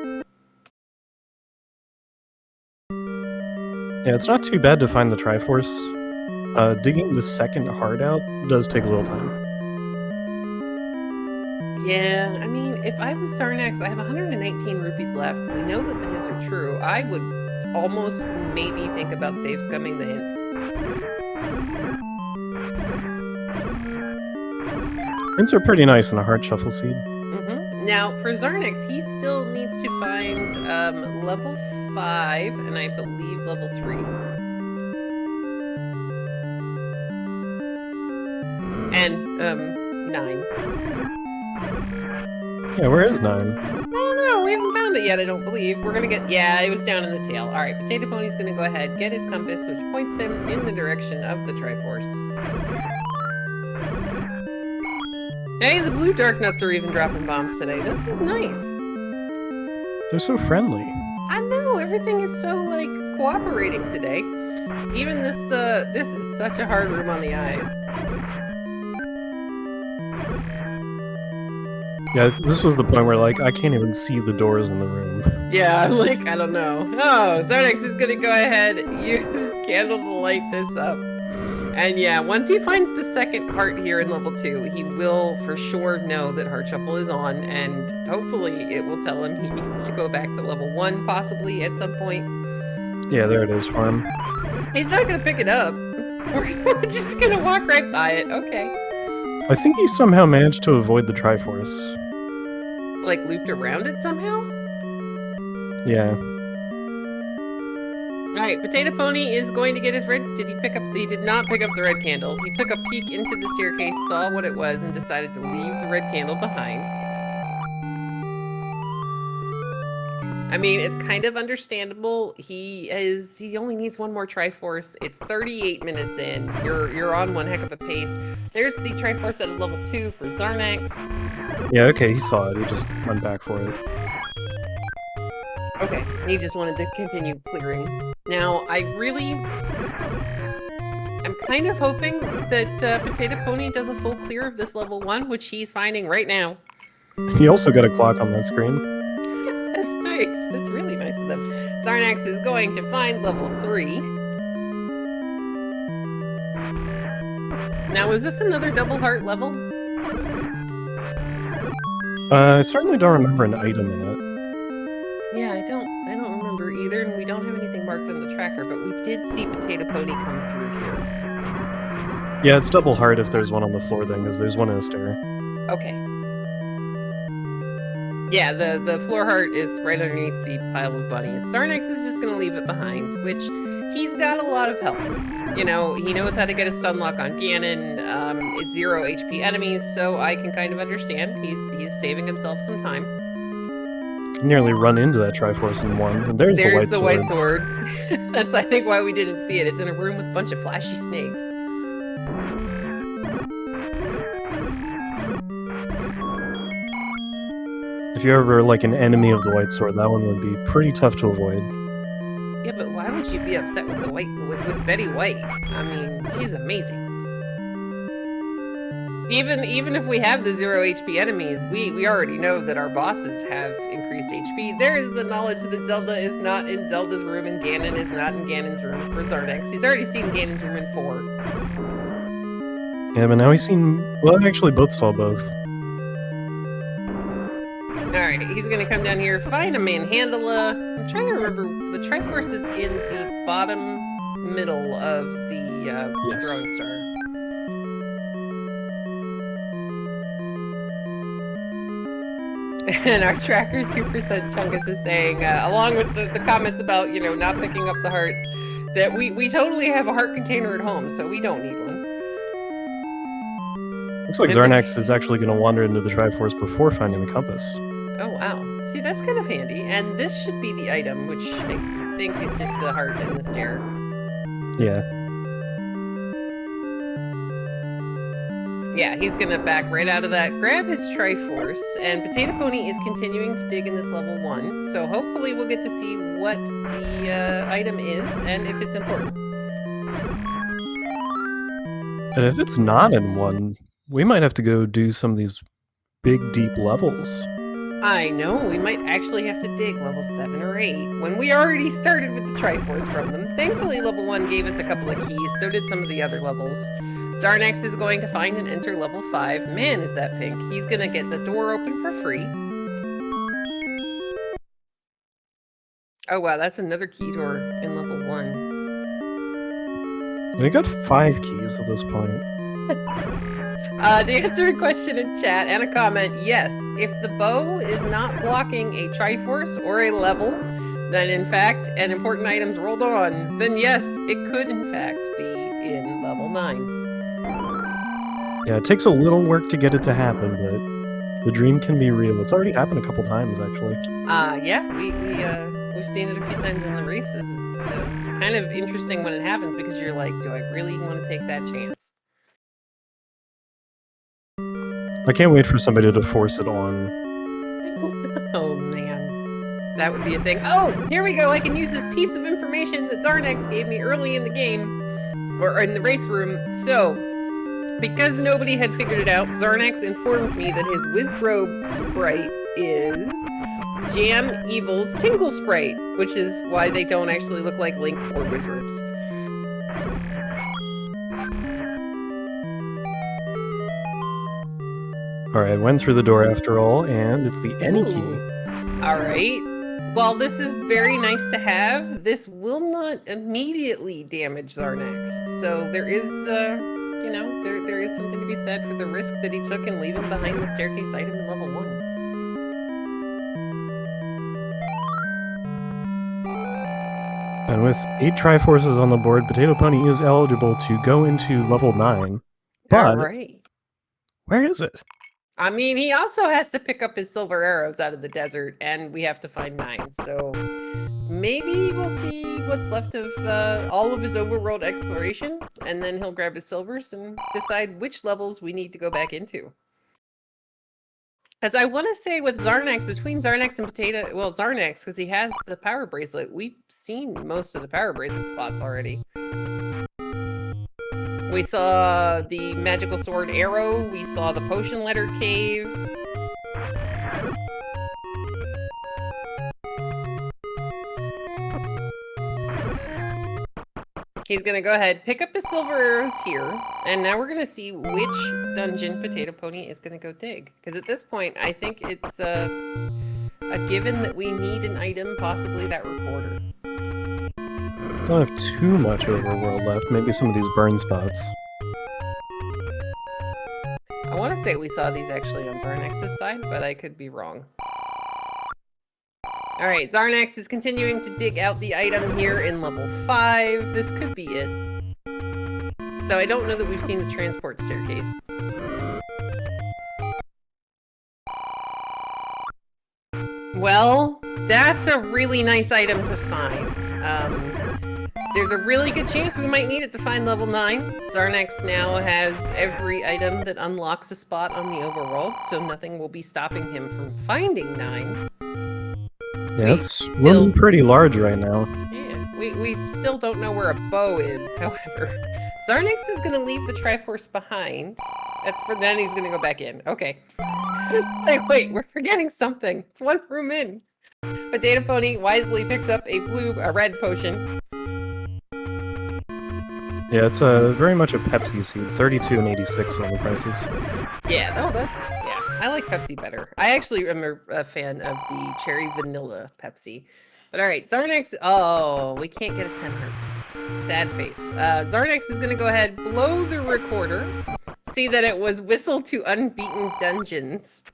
Yeah, it's not too bad to find the Triforce. Digging the second heart out does take a little time. Yeah, I mean, if I was Xarnax, I have 119 rupees left. We know that the hints are true. I would almost maybe think about save scumming the hints. Hints are pretty nice in a heart shuffle seed. Now, for Xarnax, he still needs to find level 5, and I believe level 3. And 9. Yeah, where is 9? I don't know, we haven't found it yet, I don't believe. We're gonna get, yeah, it was down in the tail. Alright, Potato Pony's gonna go ahead, get his compass, which points him in the direction of the Triforce. Hey, the blue dark nuts are even dropping bombs today. This is nice. They're so friendly. I know, everything is so, like, cooperating today. Even this is such a hard room on the eyes. Yeah, this was the point where, like, I can't even see the doors in the room. Yeah, I'm like, I don't know. Oh, Xarnax is gonna go ahead, use his candle to light this up. And yeah, once he finds the second heart here in level 2, he will for sure know that Heart Shuffle is on, and hopefully it will tell him he needs to go back to level 1, possibly, at some point. Yeah, there it is for him. He's not gonna pick it up. We're just gonna walk right by it, okay. I think he somehow managed to avoid the Triforce. Like, looped around it somehow? Yeah. Alright, Potato Pony is going to get his red... He did not pick up the red candle. He took a peek into the staircase, saw what it was, and decided to leave the red candle behind. I mean, it's kind of understandable. He only needs one more Triforce. It's 38 minutes in. You're on one heck of a pace. There's the Triforce at level 2 for Xarnax. Yeah, okay, he saw it. He just went back for it. Okay, he just wanted to continue clearing. Now, I'm kind of hoping that Potato Pony does a full clear of this level 1, which he's finding right now. He also got a clock on that screen. That's nice. That's really nice of them. Xarnax is going to find level 3. Now, is this another double heart level? I certainly don't remember an item in it. Yeah, I don't remember either, and we don't have anything marked on the tracker, but we did see Potato Pony come through here. Yeah, it's double heart if there's one on the floor then, because there's one in a stair. Okay. Yeah, the floor heart is right underneath the pile of bunnies. Xarnax is just going to leave it behind, which he's got a lot of health. You know, he knows how to get a stun lock on Ganon. It's 0 HP enemies, so I can kind of understand. He's saving himself some time. Could nearly run into that Triforce in one. And there's the white sword. That's, I think, why we didn't see it. It's in a room with a bunch of flashy snakes. If you're ever like an enemy of the white sword, that one would be pretty tough to avoid. Yeah, but why would you be upset with with Betty White? I mean, she's amazing. Even if we have the 0 HP enemies, we already know that our bosses have increased HP. There is the knowledge that Zelda is not in Zelda's room and Ganon is not in Ganon's room for Xarnax. He's already seen Ganon's room in 4. Yeah, but now he's seen... Well, actually, both saw both. Alright, he's gonna come down here, find a Manhandla. I'm trying to remember, the Triforce is in the bottom middle of the yes. Throwing Star. And our tracker 2% Chungus is saying, along with the comments about, you know, not picking up the hearts, that we totally have a heart container at home, so we don't need one. Looks like Xarnax is actually going to wander into the Triforce before finding the compass. Oh, wow. See, that's kind of handy. And this should be the item, which I think is just the heart and the stair. Yeah. Yeah, he's gonna back right out of that, grab his Triforce, and Potato Pony is continuing to dig in this level 1, so hopefully we'll get to see what the item is, and if it's important. And if it's not in 1, we might have to go do some of these big, deep levels. I know, we might actually have to dig level 7 or 8, when we already started with the Triforce from them. Thankfully, level 1 gave us a couple of keys, so did some of the other levels. Xarnax is going to find and enter level 5. Man, is that pink. He's going to get the door open for free. Oh, wow, that's another key door in level 1. We got 5 keys at this point. To answer a question in chat and a comment, yes, if the bow is not blocking a Triforce or a level, then in fact, an important item's rolled on, then yes, it could in fact be in level 9. Yeah, it takes a little work to get it to happen, but the dream can be real. It's already happened a couple times, actually. Yeah, we've seen it a few times in the races. It's kind of interesting when it happens because you're like, do I really want to take that chance? I can't wait for somebody to force it on. Oh, man. That would be a thing. Oh, here we go. I can use this piece of information that Xarnax gave me early in the game, or in the race room. So, because nobody had figured it out, Xarnax informed me that his Wizrobe sprite is Jam Evil's Tinkle sprite, which is why they don't actually look like Link or Wizrobes. Alright, went through the door after all, and it's the any key. Alright. While this is very nice to have, this will not immediately damage Xarnax. So there is, you know, there is something to be said for the risk that he took in leaving behind the staircase item in level 1. And with 8 Triforces on the board, Potato Pony is eligible to go into level 9. But Alright. where is it? I mean, he also has to pick up his silver arrows out of the desert, and we have to find 9. So maybe we'll see what's left of all of his overworld exploration, and then he'll grab his silvers and decide which levels we need to go back into. As I want to say with Xarnax, between Xarnax and Potato, well, Xarnax, because he has the power bracelet, we've seen most of the power bracelet spots already. We saw the magical sword arrow. We saw the potion letter cave. He's gonna go ahead, pick up his silver arrows here, and now we're gonna see which dungeon Potato Pony is gonna go dig. Because at this point, I think it's a given that we need an item, possibly that recorder. Don't have too much overworld left. Maybe some of these burn spots. I want to say we saw these actually on Xarnax's side, but I could be wrong. All right, Xarnax is continuing to dig out the item here in level 5. This could be it. Though I don't know that we've seen the transport staircase. Well, that's a really nice item to find. There's a really good chance we might need it to find level 9. Xarnax now has every item that unlocks a spot on the overworld, so nothing will be stopping him from finding 9. Yeah, it's looking pretty large right now. Yeah, we still don't know where a bow is, however. Xarnax is going to leave the Triforce behind, then he's going to go back in. Okay. Wait, we're forgetting something. It's one room in. Potato Pony wisely picks up a red potion. Yeah, it's very much a Pepsi seed. 32 and 86 on the prices. Yeah, I like Pepsi better. I actually am a fan of the cherry vanilla Pepsi. But all right, Xarnax. Oh, we can't get a 10 heart. Sad face. Xarnax is going to go ahead, blow the recorder, see that it was whistle to unbeaten dungeons.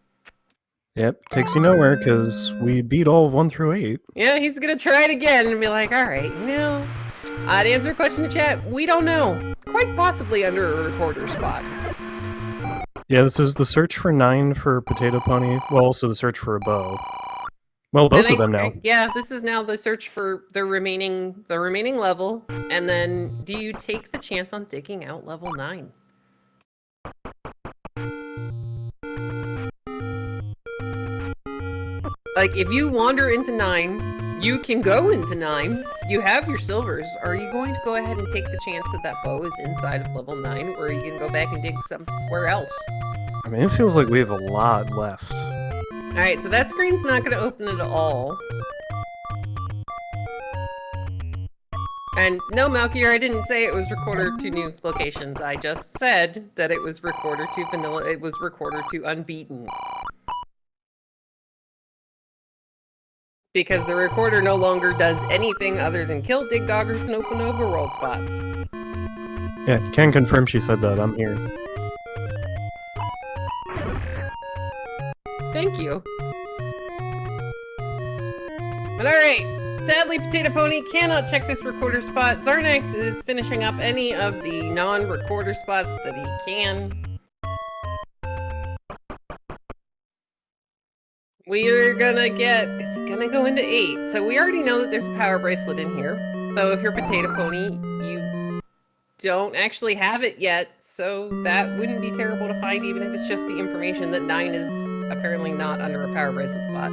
Yep, takes you nowhere because we beat all of 1 through 8. Yeah, he's going to try it again and be like, all right, no. To answer a question in chat, we don't know. Quite possibly under a recorder spot. Yeah, this is the search for 9 for Potato Pony. Well, also the search for a bow. Well, both of them now. Yeah, this is now the search for the remaining level. And then, do you take the chance on digging out level 9? Like, if you wander into 9, you can go into 9. You have your silvers. Are you going to go ahead and take the chance that that bow is inside of level 9, or are you going to go back and dig somewhere else? I mean, it feels like we have a lot left. Alright, so that screen's not going to open at all. And no, Malkier, I didn't say it was recorder to new locations. I just said that it was recorder to vanilla. It was recorder to unbeaten. Because the recorder no longer does anything other than kill dig doggers and open overworld spots. Yeah, can confirm she said that. I'm here. Thank you. But alright, sadly Potato Pony cannot check this recorder spot. Xarnax is finishing up any of the non-recorder spots that he can. We are gonna get, is he gonna go into 8? So we already know that there's a power bracelet in here. So if you're Potato Pony, you don't actually have it yet. So that wouldn't be terrible to find, even if it's just the information that 9 is apparently not under a power bracelet spot.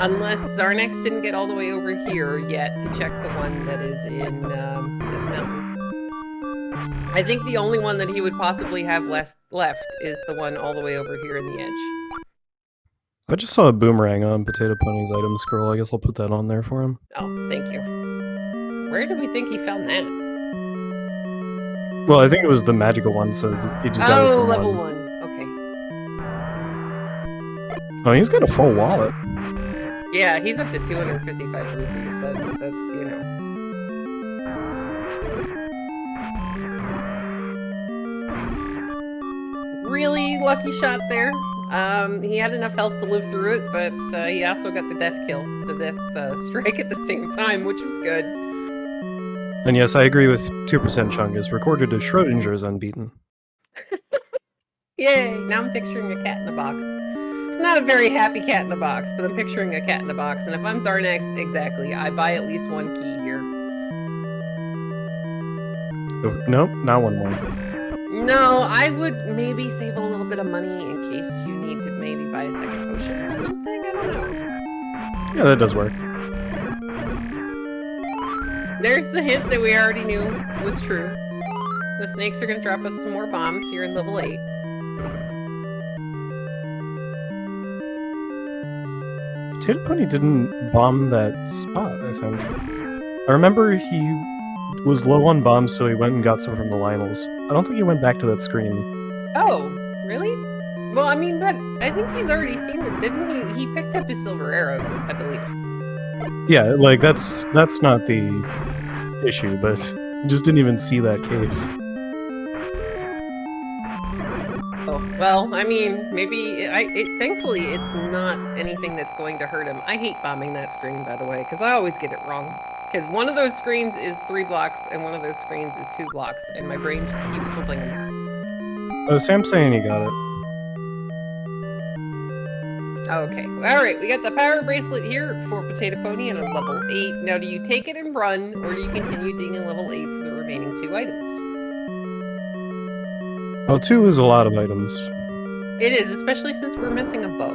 Unless Xarnax didn't get all the way over here yet to check the one that is in Myth Mountain. I think the only one that he would possibly have left is the one all the way over here in the edge. I just saw a boomerang on Potato Pony's item scroll. I guess I'll put that on there for him. Oh, thank you. Where did we think he found that? Well, I think it was the magical one, so he just got it from level 1. Okay. Oh, he's got a full wallet. Yeah, he's up to 255 rupees. That's you know. Really lucky shot there. He had enough health to live through it, but he also got the death kill, the death strike at the same time, which was good. And yes, I agree with 2% Chungus. Recorded as Schrodinger's unbeaten. Yay! Now I'm picturing a cat in a box. It's not a very happy cat in a box, but I'm picturing a cat in a box. And if I'm Xarnax, exactly, I buy at least one key here. Oh, nope, not one more. No, I would maybe save a little bit of money in case you need to maybe buy a second potion or something. I don't know. Yeah, that does work. There's the hint that we already knew was true. The snakes are going to drop us some more bombs here in level 8. Potato Pony didn't bomb that spot, I think. I remember he was low on bombs, so he went and got some from the Lionels. I don't think he went back to that screen. Oh, really? Well, I mean, but I think he's already seen it, didn't he? He picked up his silver arrows, I believe. Yeah, like, that's not the issue, but he just didn't even see that cave. Oh, well, I mean, maybe, thankfully, it's not anything that's going to hurt him. I hate bombing that screen, by the way, because I always get it wrong. Because one of those screens is 3 blocks, and one of those screens is 2 blocks, and my brain just keeps flipping them. Oh, Sam's saying he got it. Okay, alright, we got the power bracelet here for Potato Pony at a level 8. Now, do you take it and run, or do you continue digging level 8 for the remaining 2 items? Oh, 2 is a lot of items. It is, especially since we're missing a bow.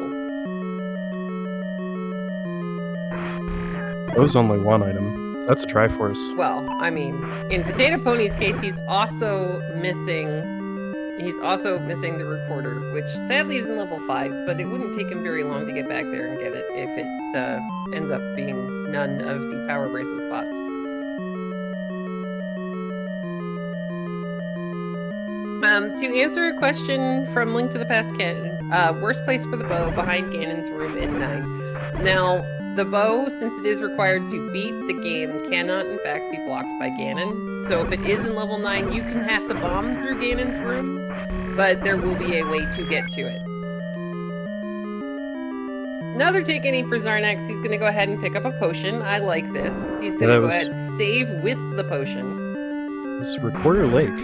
Bow's only 1 item. That's a Triforce. Well, I mean, in Potato Pony's case, he's also missing the recorder, which sadly is in level 5, but it wouldn't take him very long to get back there and get it if it ends up being none of the power bracelet spots. To answer a question from Link to the Past Ken, worst place for the bow, behind Ganon's room in 9. Now, the bow, since it is required to beat the game, cannot in fact be blocked by Ganon. So if it is in level 9, you can have to bomb through Ganon's room, but there will be a way to get to it. Another take any for Xarnax, he's going to go ahead and pick up a potion. I like this. He's going to go ahead and save with the potion. It's Recorder Lake.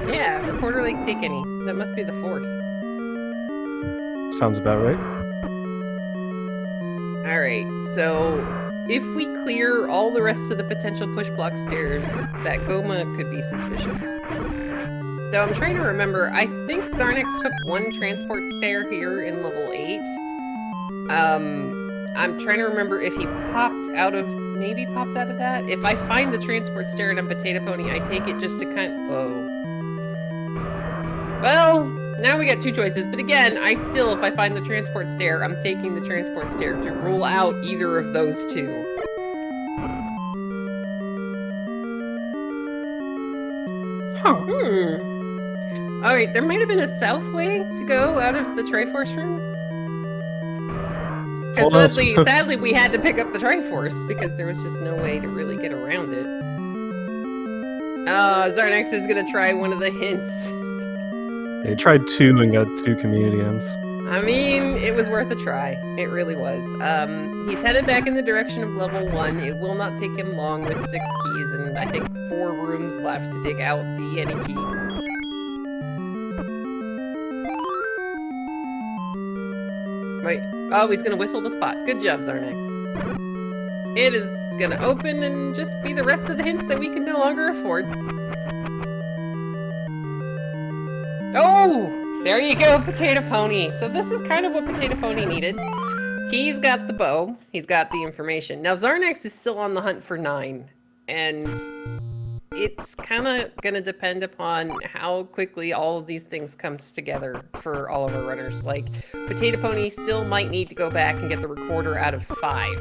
Yeah, Recorder Lake take any. That must be the 4th. Sounds about right. Alright, so if we clear all the rest of the potential push block stairs, that Goma could be suspicious. Though I'm trying to remember, I think Xarnax took 1 transport stair here in level 8. I'm trying to remember if he maybe popped out of that. If I find the transport stair in a Potato Pony, I take it just to Well, now we got 2 choices, but again, if I find the transport stair, I'm taking the transport stair to rule out either of those 2. Huh. Alright, there might have been a south way to go out of the Triforce room. Because sadly, we had to pick up the Triforce, because there was just no way to really get around it. Xarnax is gonna try one of the hints. They tried 2 and got 2 community ends. I mean, it was worth a try. It really was. He's headed back in the direction of level 1. It will not take him long with 6 keys and I think 4 rooms left to dig out the any key. Right. Oh, he's gonna whistle the spot. Good job, Xarnax. It is gonna open and just be the rest of the hints that we can no longer afford. Oh! There you go, Potato Pony. So this is kind of what Potato Pony needed. He's got the bow. He's got the information. Now, Xarnax is still on the hunt for 9. And it's kind of going to depend upon how quickly all of these things comes together for all of our runners. Like, Potato Pony still might need to go back and get the recorder out of 5.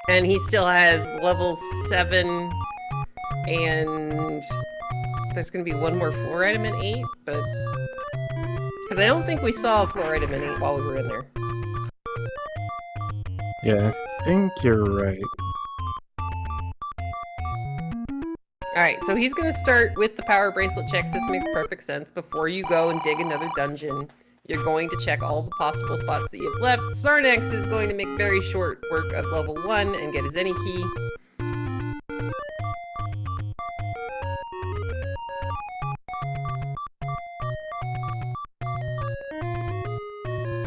And he still has level 7 and there's going to be 1 more floor item in 8, but because I don't think we saw a floor item in 8 while we were in there. Yeah, I think you're right. Alright, so he's going to start with the power bracelet checks. This makes perfect sense. Before you go and dig another dungeon, you're going to check all the possible spots that you've left. Xarnax is going to make very short work of level 1 and get his any key.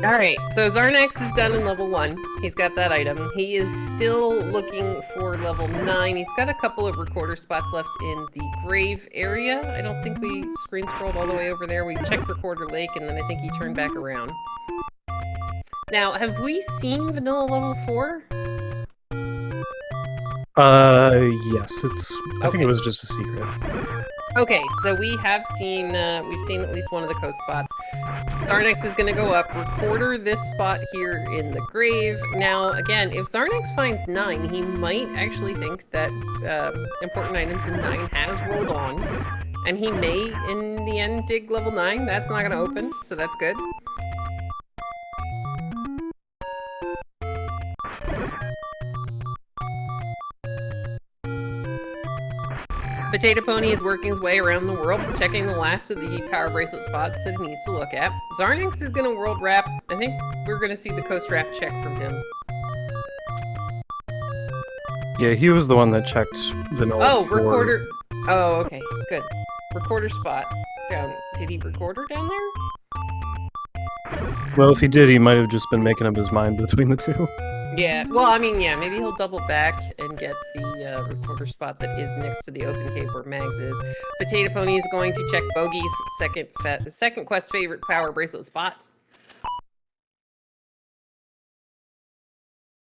All right, so Xarnax is done in level 1. He's got that item. He is still looking for level 9. He's got a couple of recorder spots left in the grave area. I don't think we screen scrolled all the way over there. We checked Recorder Lake, and then I think he turned back around. Now, have we seen Vanilla level 4? Yes, I think it was just a secret. Okay, so we have seen, we've seen at least one of the coast spots. Xarnax is going to go up, recorder this spot here in the grave. Now, again, if Xarnax finds 9, he might actually think that important items in 9 has rolled on. And he may, in the end, dig level 9. That's not going to open, so that's good. Potato Pony is working his way around the world, checking the last of the power bracelet spots that he needs to look at. Xarnax is going to world wrap. I think we're going to see the coast raft check from him. Yeah, he was the one that checked Vanilla. Oh, recorder. Oh, okay, good. Recorder spot down. Did he recorder down there? Well, if he did, he might have just been making up his mind between the two. Yeah, well, I mean, yeah, maybe he'll double back and get the recorder spot that is next to the open cave where Mags is. Potato Pony is going to check Bogey's second quest favorite power bracelet spot.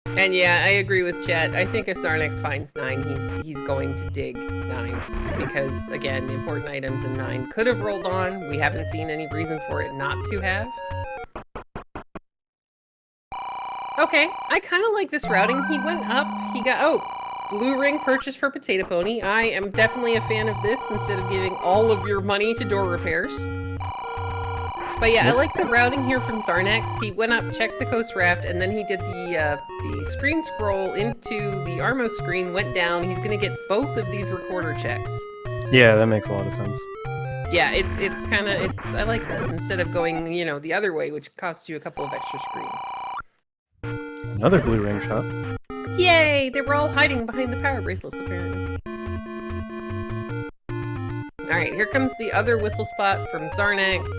And yeah, I agree with Chet. I think if Xarnax finds 9, he's going to dig 9. Because, again, the important items in 9 could have rolled on. We haven't seen any reason for it not to have. Okay, I kind of like this routing. He went up, he got, oh, blue ring purchased for Potato Pony. I am definitely a fan of this instead of giving all of your money to door repairs. But yeah, I like the routing here from Xarnax. He went up, checked the coast raft, and then he did the screen scroll into the Armo screen, went down. He's gonna get both of these recorder checks. Yeah, that makes a lot of sense. Yeah, it's kind of, I like this, instead of going, you know, the other way, which costs you a couple of extra screens. Another blue ring shot. Yay! They were all hiding behind the power bracelets, apparently. Alright, here comes the other whistle spot from Xarnax.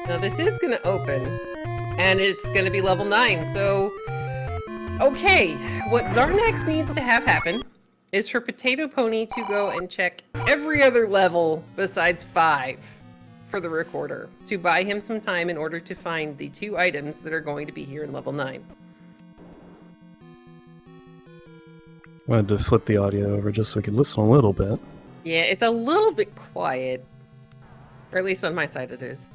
Now this is gonna open, and it's gonna be level 9, so... Okay, what Xarnax needs to have happen is for Potato Pony to go and check every other level besides 5. For the recorder, to buy him some time in order to find the 2 items that are going to be here in level 9. I wanted to flip the audio over just so we could listen a little bit. Yeah, it's a little bit quiet. Or at least on my side it is.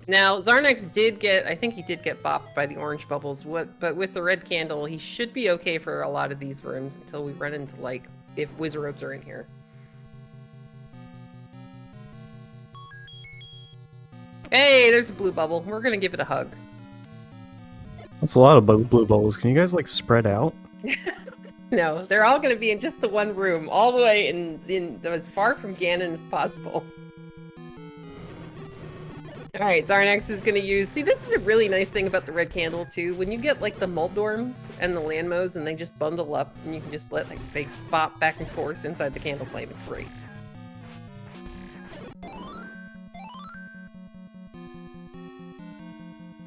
Now, Xarnax did get, I think he did get bopped by the orange bubbles, but with the red candle, he should be okay for a lot of these rooms until we run into, like, if Wizards are in here. Hey, there's a blue bubble. We're gonna give it a hug. That's a lot of blue bubbles. Can you guys, like, spread out? No, they're all gonna be in just the one room, all the way in as far from Ganon as possible. Alright, Xarnax is gonna use... See, this is a really nice thing about the red candle, too. When you get, like, the Muldorms and the Landmos, and they just bundle up, and you can just let, like, they bop back and forth inside the candle flame. It's great.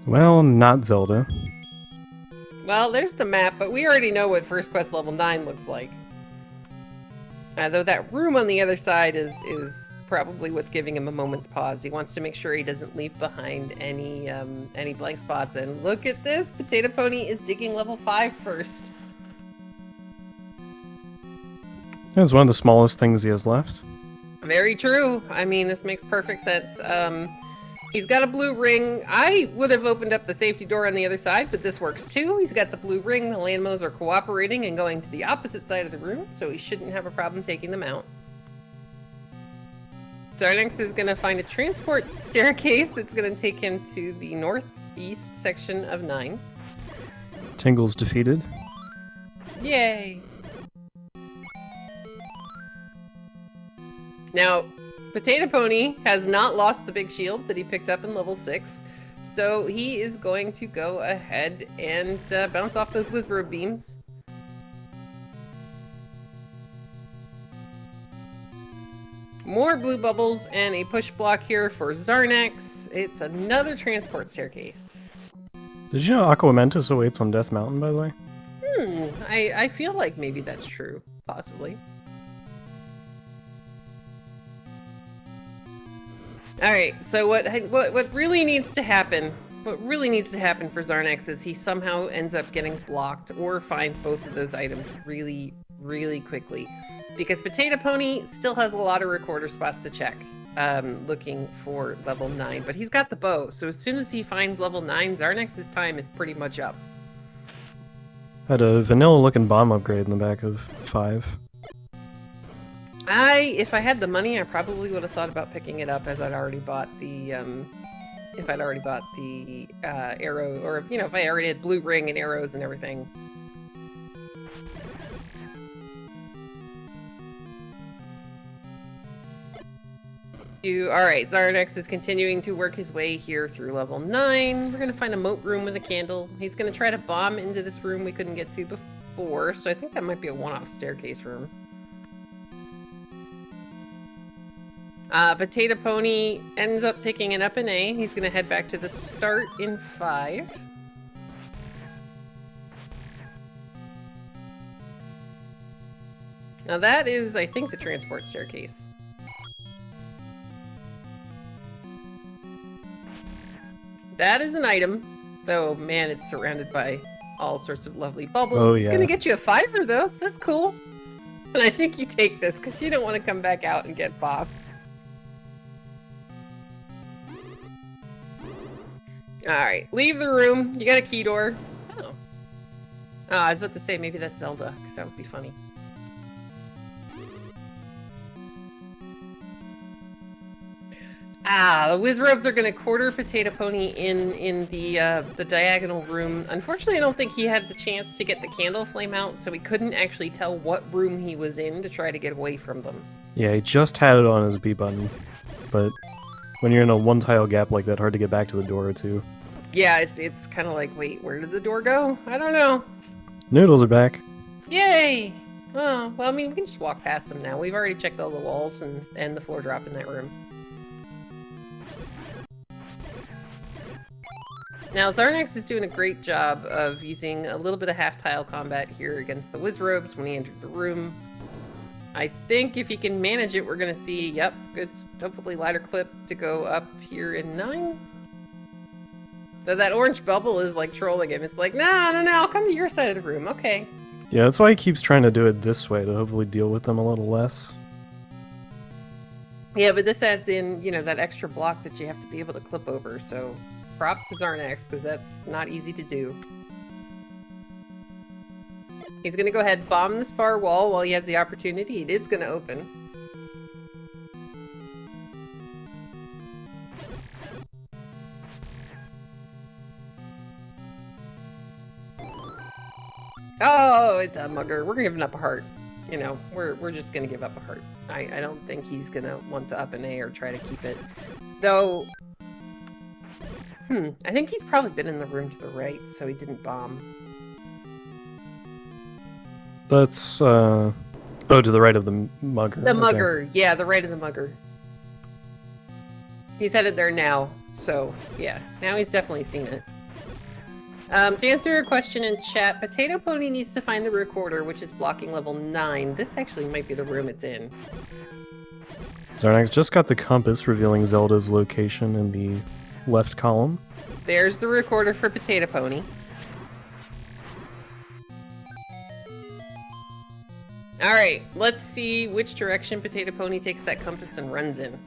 Well, not Zelda. Well, there's the map, but we already know what First Quest level 9 looks like. Though that room on the other side is probably what's giving him a moment's pause. He wants to make sure he doesn't leave behind any blank spots. And look at this! Potato Pony is digging level 5 first. It's one of the smallest things he has left. Very true. I mean, this makes perfect sense. He's got a blue ring. I would have opened up the safety door on the other side, but this works too. He's got the blue ring. The Landmos are cooperating and going to the opposite side of the room, so he shouldn't have a problem taking them out. Xarnax is going to find a transport staircase that's going to take him to the northeast section of 9. Tingle's defeated. Yay! Now, Potato Pony has not lost the big shield that he picked up in level 6, so he is going to go ahead and bounce off those Wizrobe beams. More blue bubbles and a push block here for Xarnax. It's another transport staircase. Did you know Aquamentus awaits on Death Mountain, by the way? I feel like maybe that's true. Possibly. Alright, so what really needs to happen... What really needs to happen for Xarnax is he somehow ends up getting blocked or finds both of those items really, really quickly. Because Potato Pony still has a lot of recorder spots to check, looking for level 9. But he's got the bow, so as soon as he finds level 9, Xarnax's time is pretty much up. Had a vanilla-looking bomb upgrade in the back of 5. If I had the money, I probably would have thought about picking it up, as I'd already bought the, if I'd already bought the arrow, or, you know, if I already had blue ring and arrows and everything. Alright, Xarnax is continuing to work his way here through level 9. We're going to find a moat room with a candle. He's going to try to bomb into this room we couldn't get to before, so I think that might be a one-off staircase room. Potato Pony ends up taking it up an A. He's going to head back to the start in 5. Now that is, I think, the transport staircase. That is an item, though, man, it's surrounded by all sorts of lovely bubbles. Oh, It's yeah. going to get you a 5 for those. That's cool. And I think you take this, because you don't want to come back out and get bopped. Alright, leave the room. You got a key door. Oh. I was about to say, maybe that's Zelda, because that would be funny. The Wizrobes are going to quarter Potato Pony in the diagonal room. Unfortunately, I don't think he had the chance to get the candle flame out, so we couldn't actually tell what room he was in to try to get away from them. Yeah, he just had it on his B button, but when you're in a one-tile gap like that, hard to get back to the door or two. Yeah, it's kind of like, wait, where did the door go? I don't know. Noodles are back. Yay! Oh, well, I mean, we can just walk past them now. We've already checked all the walls and the floor drop in that room. Now, Xarnax is doing a great job of using a little bit of half-tile combat here against the Wizrobes when he entered the room. I think if he can manage it, we're going to see, yep, good, hopefully ladder clip to go up here in 9. Though that orange bubble is like trolling him. It's like, no, I'll come to your side of the room, okay. Yeah, that's why he keeps trying to do it this way, to hopefully deal with them a little less. Yeah, but this adds in, you know, that extra block that you have to be able to clip over, so props to Xarnax, because that's not easy to do. He's going to go ahead and bomb this far wall while he has the opportunity. It is going to open. Oh, it's a mugger. We're giving up a heart. You know, we're just going to give up a heart. I don't think he's going to want to up an A or try to keep it. Though, I think he's probably been in the room to the right, so he didn't bomb. That's, oh, to the right of the mugger. The okay. mugger, yeah, the right of the mugger. He's headed there now, so yeah, now he's definitely seen it. To answer your question in chat, Potato Pony needs to find the recorder, which is blocking level 9. This actually might be the room it's in. Xarnax just got the compass revealing Zelda's location in the left column. There's the recorder for Potato Pony. Alright, let's see which direction Potato Pony takes that compass and runs in.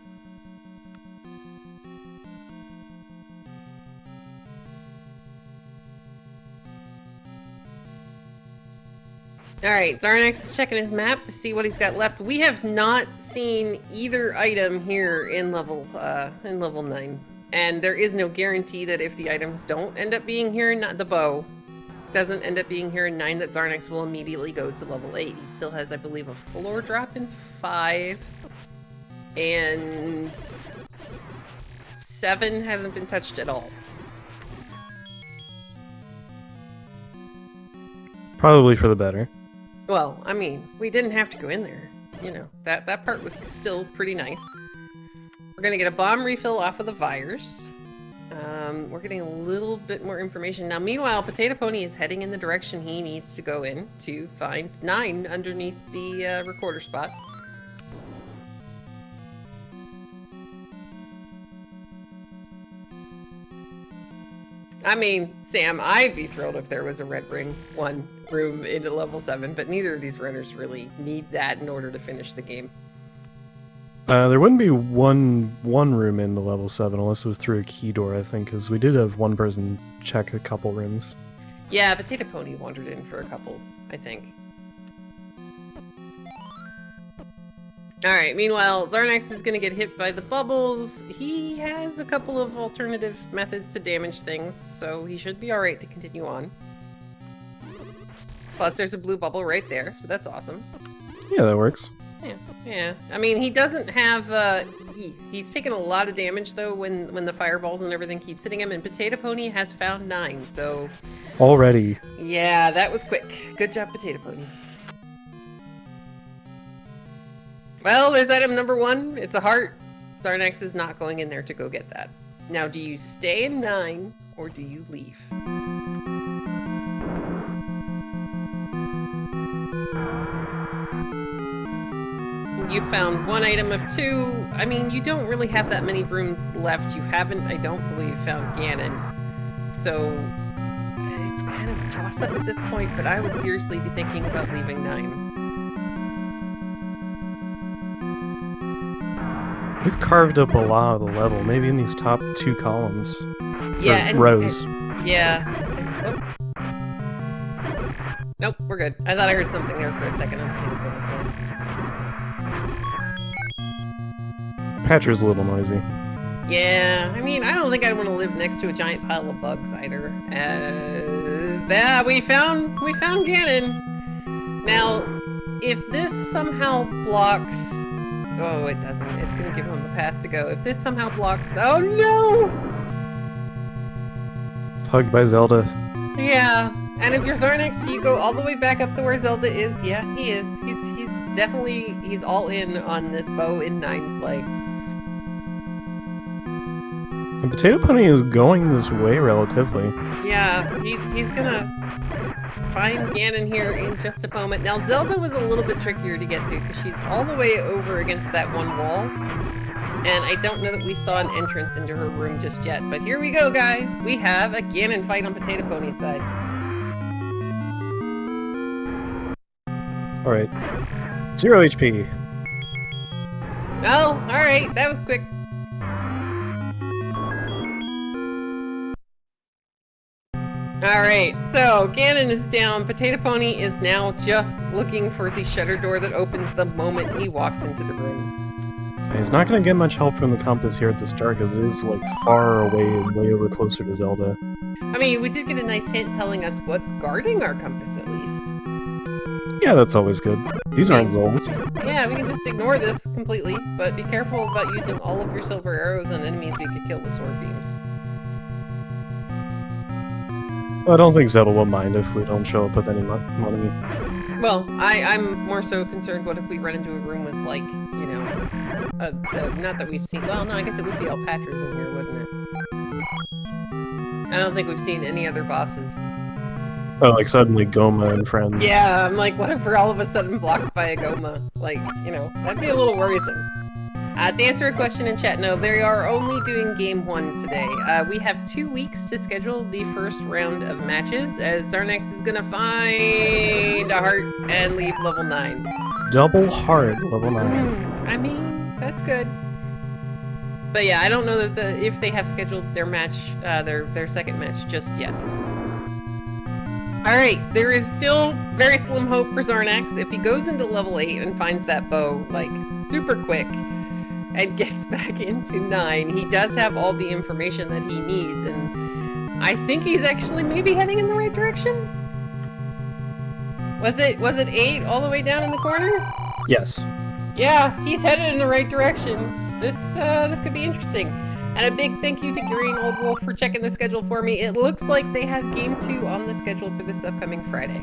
Alright, Xarnax is checking his map to see what he's got left. We have not seen either item here in level 9. And there is no guarantee that if the items don't end up being here, not the bow, doesn't end up being here in 9, that Xarnax will immediately go to level 8. He still has, I believe, a floor drop in 5. And 7 hasn't been touched at all. Probably for the better. Well, I mean, we didn't have to go in there. you know, that part was still pretty nice. We're gonna get a bomb refill off of the Vires. We're getting a little bit more information. Now, meanwhile, Potato Pony is heading in the direction he needs to go in to find 9 underneath the recorder spot. I mean, Sam, I'd be thrilled if there was a Red Ring 1 room into level 7, but neither of these runners really need that in order to finish the game. There wouldn't be one room into level 7 unless it was through a key door, I think, because we did have one person check a couple rooms. Yeah, Potato Pony wandered in for a couple, I think. Alright, meanwhile, Xarnax is going to get hit by the bubbles. He has a couple of alternative methods to damage things, so he should be alright to continue on. Plus, there's a blue bubble right there, so that's awesome. Yeah, that works. Yeah. I mean, he doesn't have, he's taken a lot of damage, though, when the fireballs and everything keeps hitting him, and Potato Pony has found 9, so... Already. Yeah, that was quick. Good job, Potato Pony. Well, there's item number 1. It's a heart. Xarnax is not going in there to go get that. Now, do you stay in 9, or do you leave? You found 1 item of 2. I mean, you don't really have that many rooms left. You haven't, I don't believe, found Ganon. So, it's kind of a toss-up at this point, but I would seriously be thinking about leaving 9. We've carved up a lot of the level, maybe in these top 2 columns. Yeah, and rows. Yeah. Oh. Nope, we're good. I thought I heard something there for a second on Potato Pony side. Patcher's a little noisy. Yeah, I mean, I don't think I'd want to live next to a giant pile of bugs either. As that we found Ganon. Now, if this somehow blocks, oh, it doesn't. It's gonna give him a path to go. If this somehow blocks, oh no! Hugged by Zelda. Yeah, and if you're Xarnax, you go all the way back up to where Zelda is. Yeah, he is. He's definitely, he's all in on this bow in 9 play. The Potato Pony is going this way relatively. Yeah, he's gonna find Ganon here in just a moment. Now, Zelda was a little bit trickier to get to because she's all the way over against that one wall. And I don't know that we saw an entrance into her room just yet. But here we go, guys. We have a Ganon fight on Potato Pony's side. Alright. 0 HP. Oh, alright. That was quick. Alright, so Ganon is down. Potato Pony is now just looking for the shutter door that opens the moment he walks into the room. He's not going to get much help from the compass here at the start because it is like far away and way over closer to Zelda. I mean, we did get a nice hint telling us what's guarding our compass at least. Yeah, that's always good. These aren't Zolds. Yeah, we can just ignore this completely, but be careful about using all of your silver arrows on enemies we could kill with sword beams. Well, I don't think Zelda will mind if we don't show up with any money. Well, I'm more so concerned what if we run into a room with, like, you know, not that we've seen, well, no, I guess it would be Alpatra's in here, wouldn't it? I don't think we've seen any other bosses. Oh, like suddenly Goma and friends. Yeah, I'm like, what if we're all of a sudden blocked by a Goma? Like, you know, that'd be a little worrisome. To answer a question in chat, no, they are only doing game 1 today. We have 2 weeks to schedule the first round of matches, as Xarnax is gonna find a heart and leave level 9. Double heart, level 9. I mean, that's good. But yeah, I don't know that if they have scheduled their match, their second match just yet. Alright, there is still very slim hope for Xarnax. If he goes into level 8 and finds that bow, like, super quick, and gets back into 9, he does have all the information that he needs, and I think he's actually maybe heading in the right direction? Was it 8 all the way down in the corner? Yes. Yeah, he's headed in the right direction. This could be interesting. And a big thank you to Green Old Wolf for checking the schedule for me. It looks like they have game 2 on the schedule for this upcoming Friday.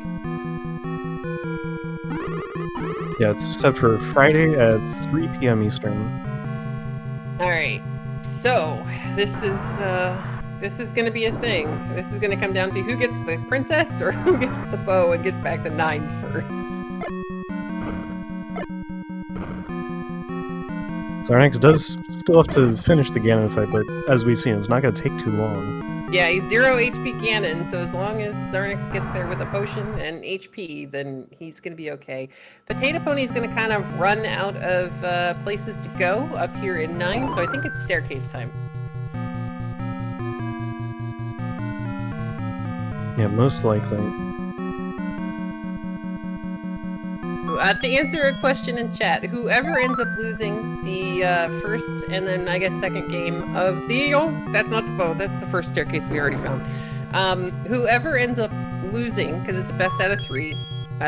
Yeah, it's set for Friday at 3 p.m. Eastern. All right. So this is going to be a thing. This is going to come down to who gets the princess or who gets the bow and gets back to 9 first. Xarnax does still have to finish the Ganon fight, but as we've seen, it's not going to take too long. Yeah, he's 0 HP Ganon, so as long as Xarnax gets there with a potion and HP, then he's going to be okay. Potato Pony's going to kind of run out of places to go up here in 9, so I think it's staircase time. Yeah, most likely. To answer a question in chat, whoever ends up losing the first and then I guess second game of the... Oh, that's not the bow. That's the first staircase we already found. Whoever ends up losing, because it's a best out of 3,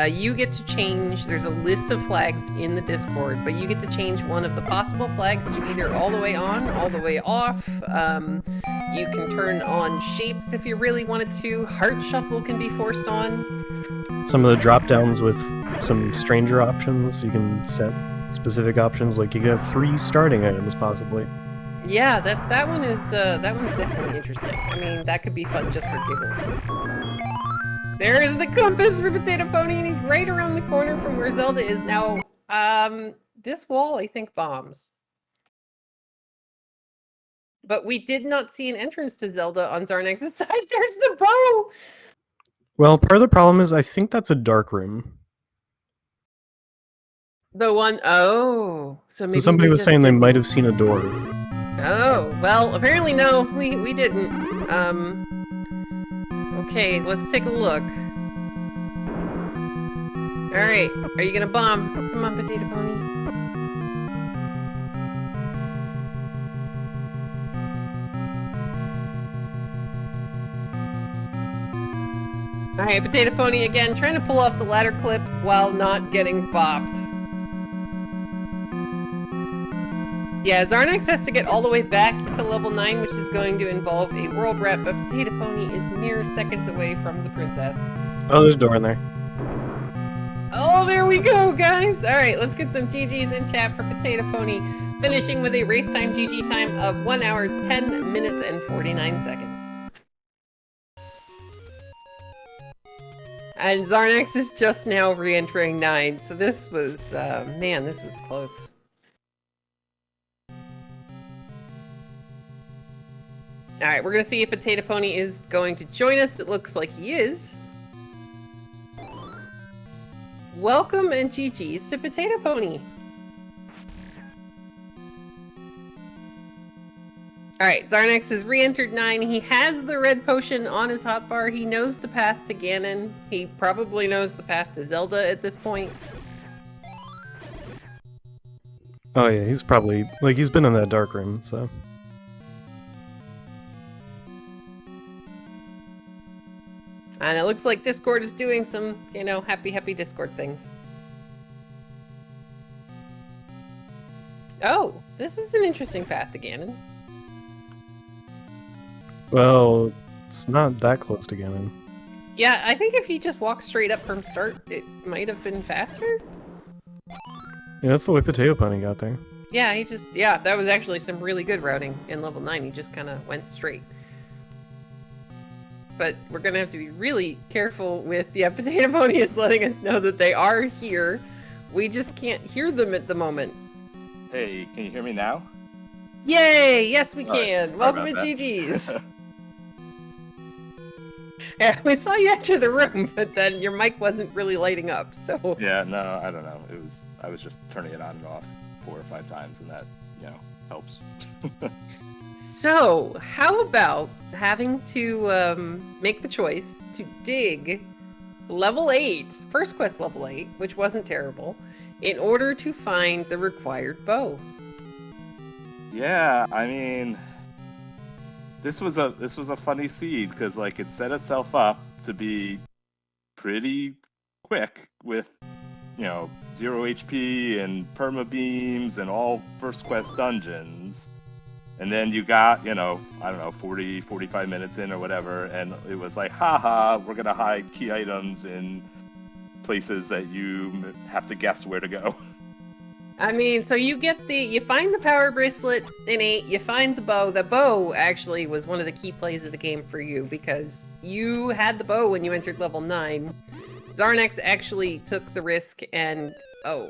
you get to change... There's a list of flags in the Discord, but you get to change one of the possible flags to either all the way on, all the way off. You can turn on shapes if you really wanted to. Heart Shuffle can be forced on. Some of the drop downs with some stranger options, you can set specific options, like you can have 3 starting items possibly. Yeah, that one is that one's definitely interesting. I mean, that could be fun just for giggles. There is the compass for Potato Pony, and he's right around the corner from where Zelda is now. This wall, I think, bombs. But we did not see an entrance to Zelda on Xarnax's side. There's the bow! Well, part of the problem is I think that's a dark room. The one... Oh. So maybe somebody was saying they might have seen a door. Oh, well, apparently no, we didn't. Okay, let's take a look. Alright, are you gonna bomb? Come on, Potato Pony. Alright, Potato Pony again, trying to pull off the ladder clip while not getting bopped. Yeah, Xarnax has to get all the way back to level 9, which is going to involve a world rep, but Potato Pony is mere seconds away from the princess. Oh, there's a door in there. Oh, there we go, guys! Alright, let's get some GGs in chat for Potato Pony, finishing with a race time GG time of 1 hour, 10 minutes, and 49 seconds. And Xarnax is just now re-entering 9, so this was, man, this was close. Alright, we're gonna see if Potato Pony is going to join us. It looks like he is. Welcome and GG's to Potato Pony. Alright, Xarnax has re-entered 9. He has the red potion on his hotbar. He knows the path to Ganon. He probably knows the path to Zelda at this point. Oh yeah, he's probably... like, he's been in that dark room, so... And it looks like Discord is doing some, you know, happy Discord things. Oh, this is an interesting path to Ganon. Well, it's not that close to Ganon. Yeah, I think if he just walked straight up from start, it might have been faster. Yeah, that's the way Potato Pony got there. Yeah, yeah, that was actually some really good routing in level 9. He just kind of went straight. But we're going to have to be really careful with... Yeah, Potato Pony is letting us know that they are here. We just can't hear them at the moment. Hey, can you hear me now? Yay! Yes, we All can. right, Welcome to GG's. Yeah, we saw you enter the room, but then your mic wasn't really lighting up, so... Yeah, no, I don't know. I was just turning it on and off 4 or 5 times, and that, you know, helps. So, how about having to make the choice to dig level 8, first quest level 8, which wasn't terrible, in order to find the required bow? Yeah, I mean, this was a funny seed because like it set itself up to be pretty quick with, you know, 0 HP and perma beams and all first quest dungeons. And then you got, you know, I don't know, 40, 45 minutes in or whatever, and it was like, haha, we're gonna hide key items in places that you have to guess where to go. I mean, so you find the power bracelet in 8, you find the bow. The bow actually was one of the key plays of the game for you because you had the bow when you entered level 9. Xarnax actually took the risk and,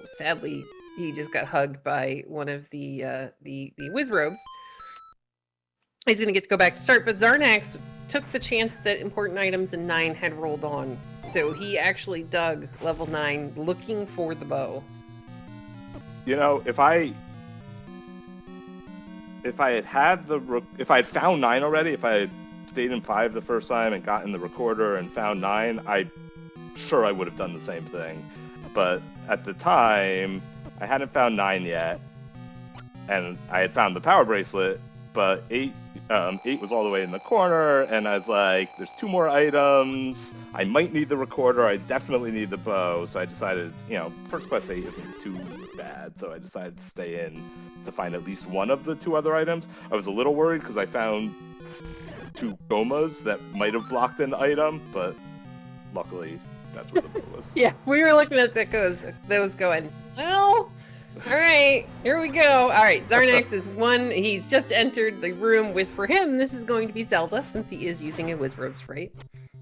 sadly, he just got hugged by one of the Wizrobes. He's going to get to go back to start, but Xarnax took the chance that important items in 9 had rolled on. So he actually dug level 9 looking for the bow. You know, if I had found 9 already, if I had stayed in 5 the first time and gotten the recorder and found 9, I'm sure I would have done the same thing. But at the time, I hadn't found 9 yet, and I had found the power bracelet, but 8 was all the way in the corner, and I was like, there's 2 more items, I might need the recorder, I definitely need the bow, so I decided, first quest 8 isn't too bad, so I decided to stay in to find at least one of the 2 other items. I was a little worried because I found 2 gomas that might have blocked an item, but luckily that's where the bow was. Yeah, we were looking at those going, well... Alright, here we go. Alright, Xarnax is 1. He's just entered the room with, for him, this is going to be Zelda, since he is using a Wizrobe Sprite.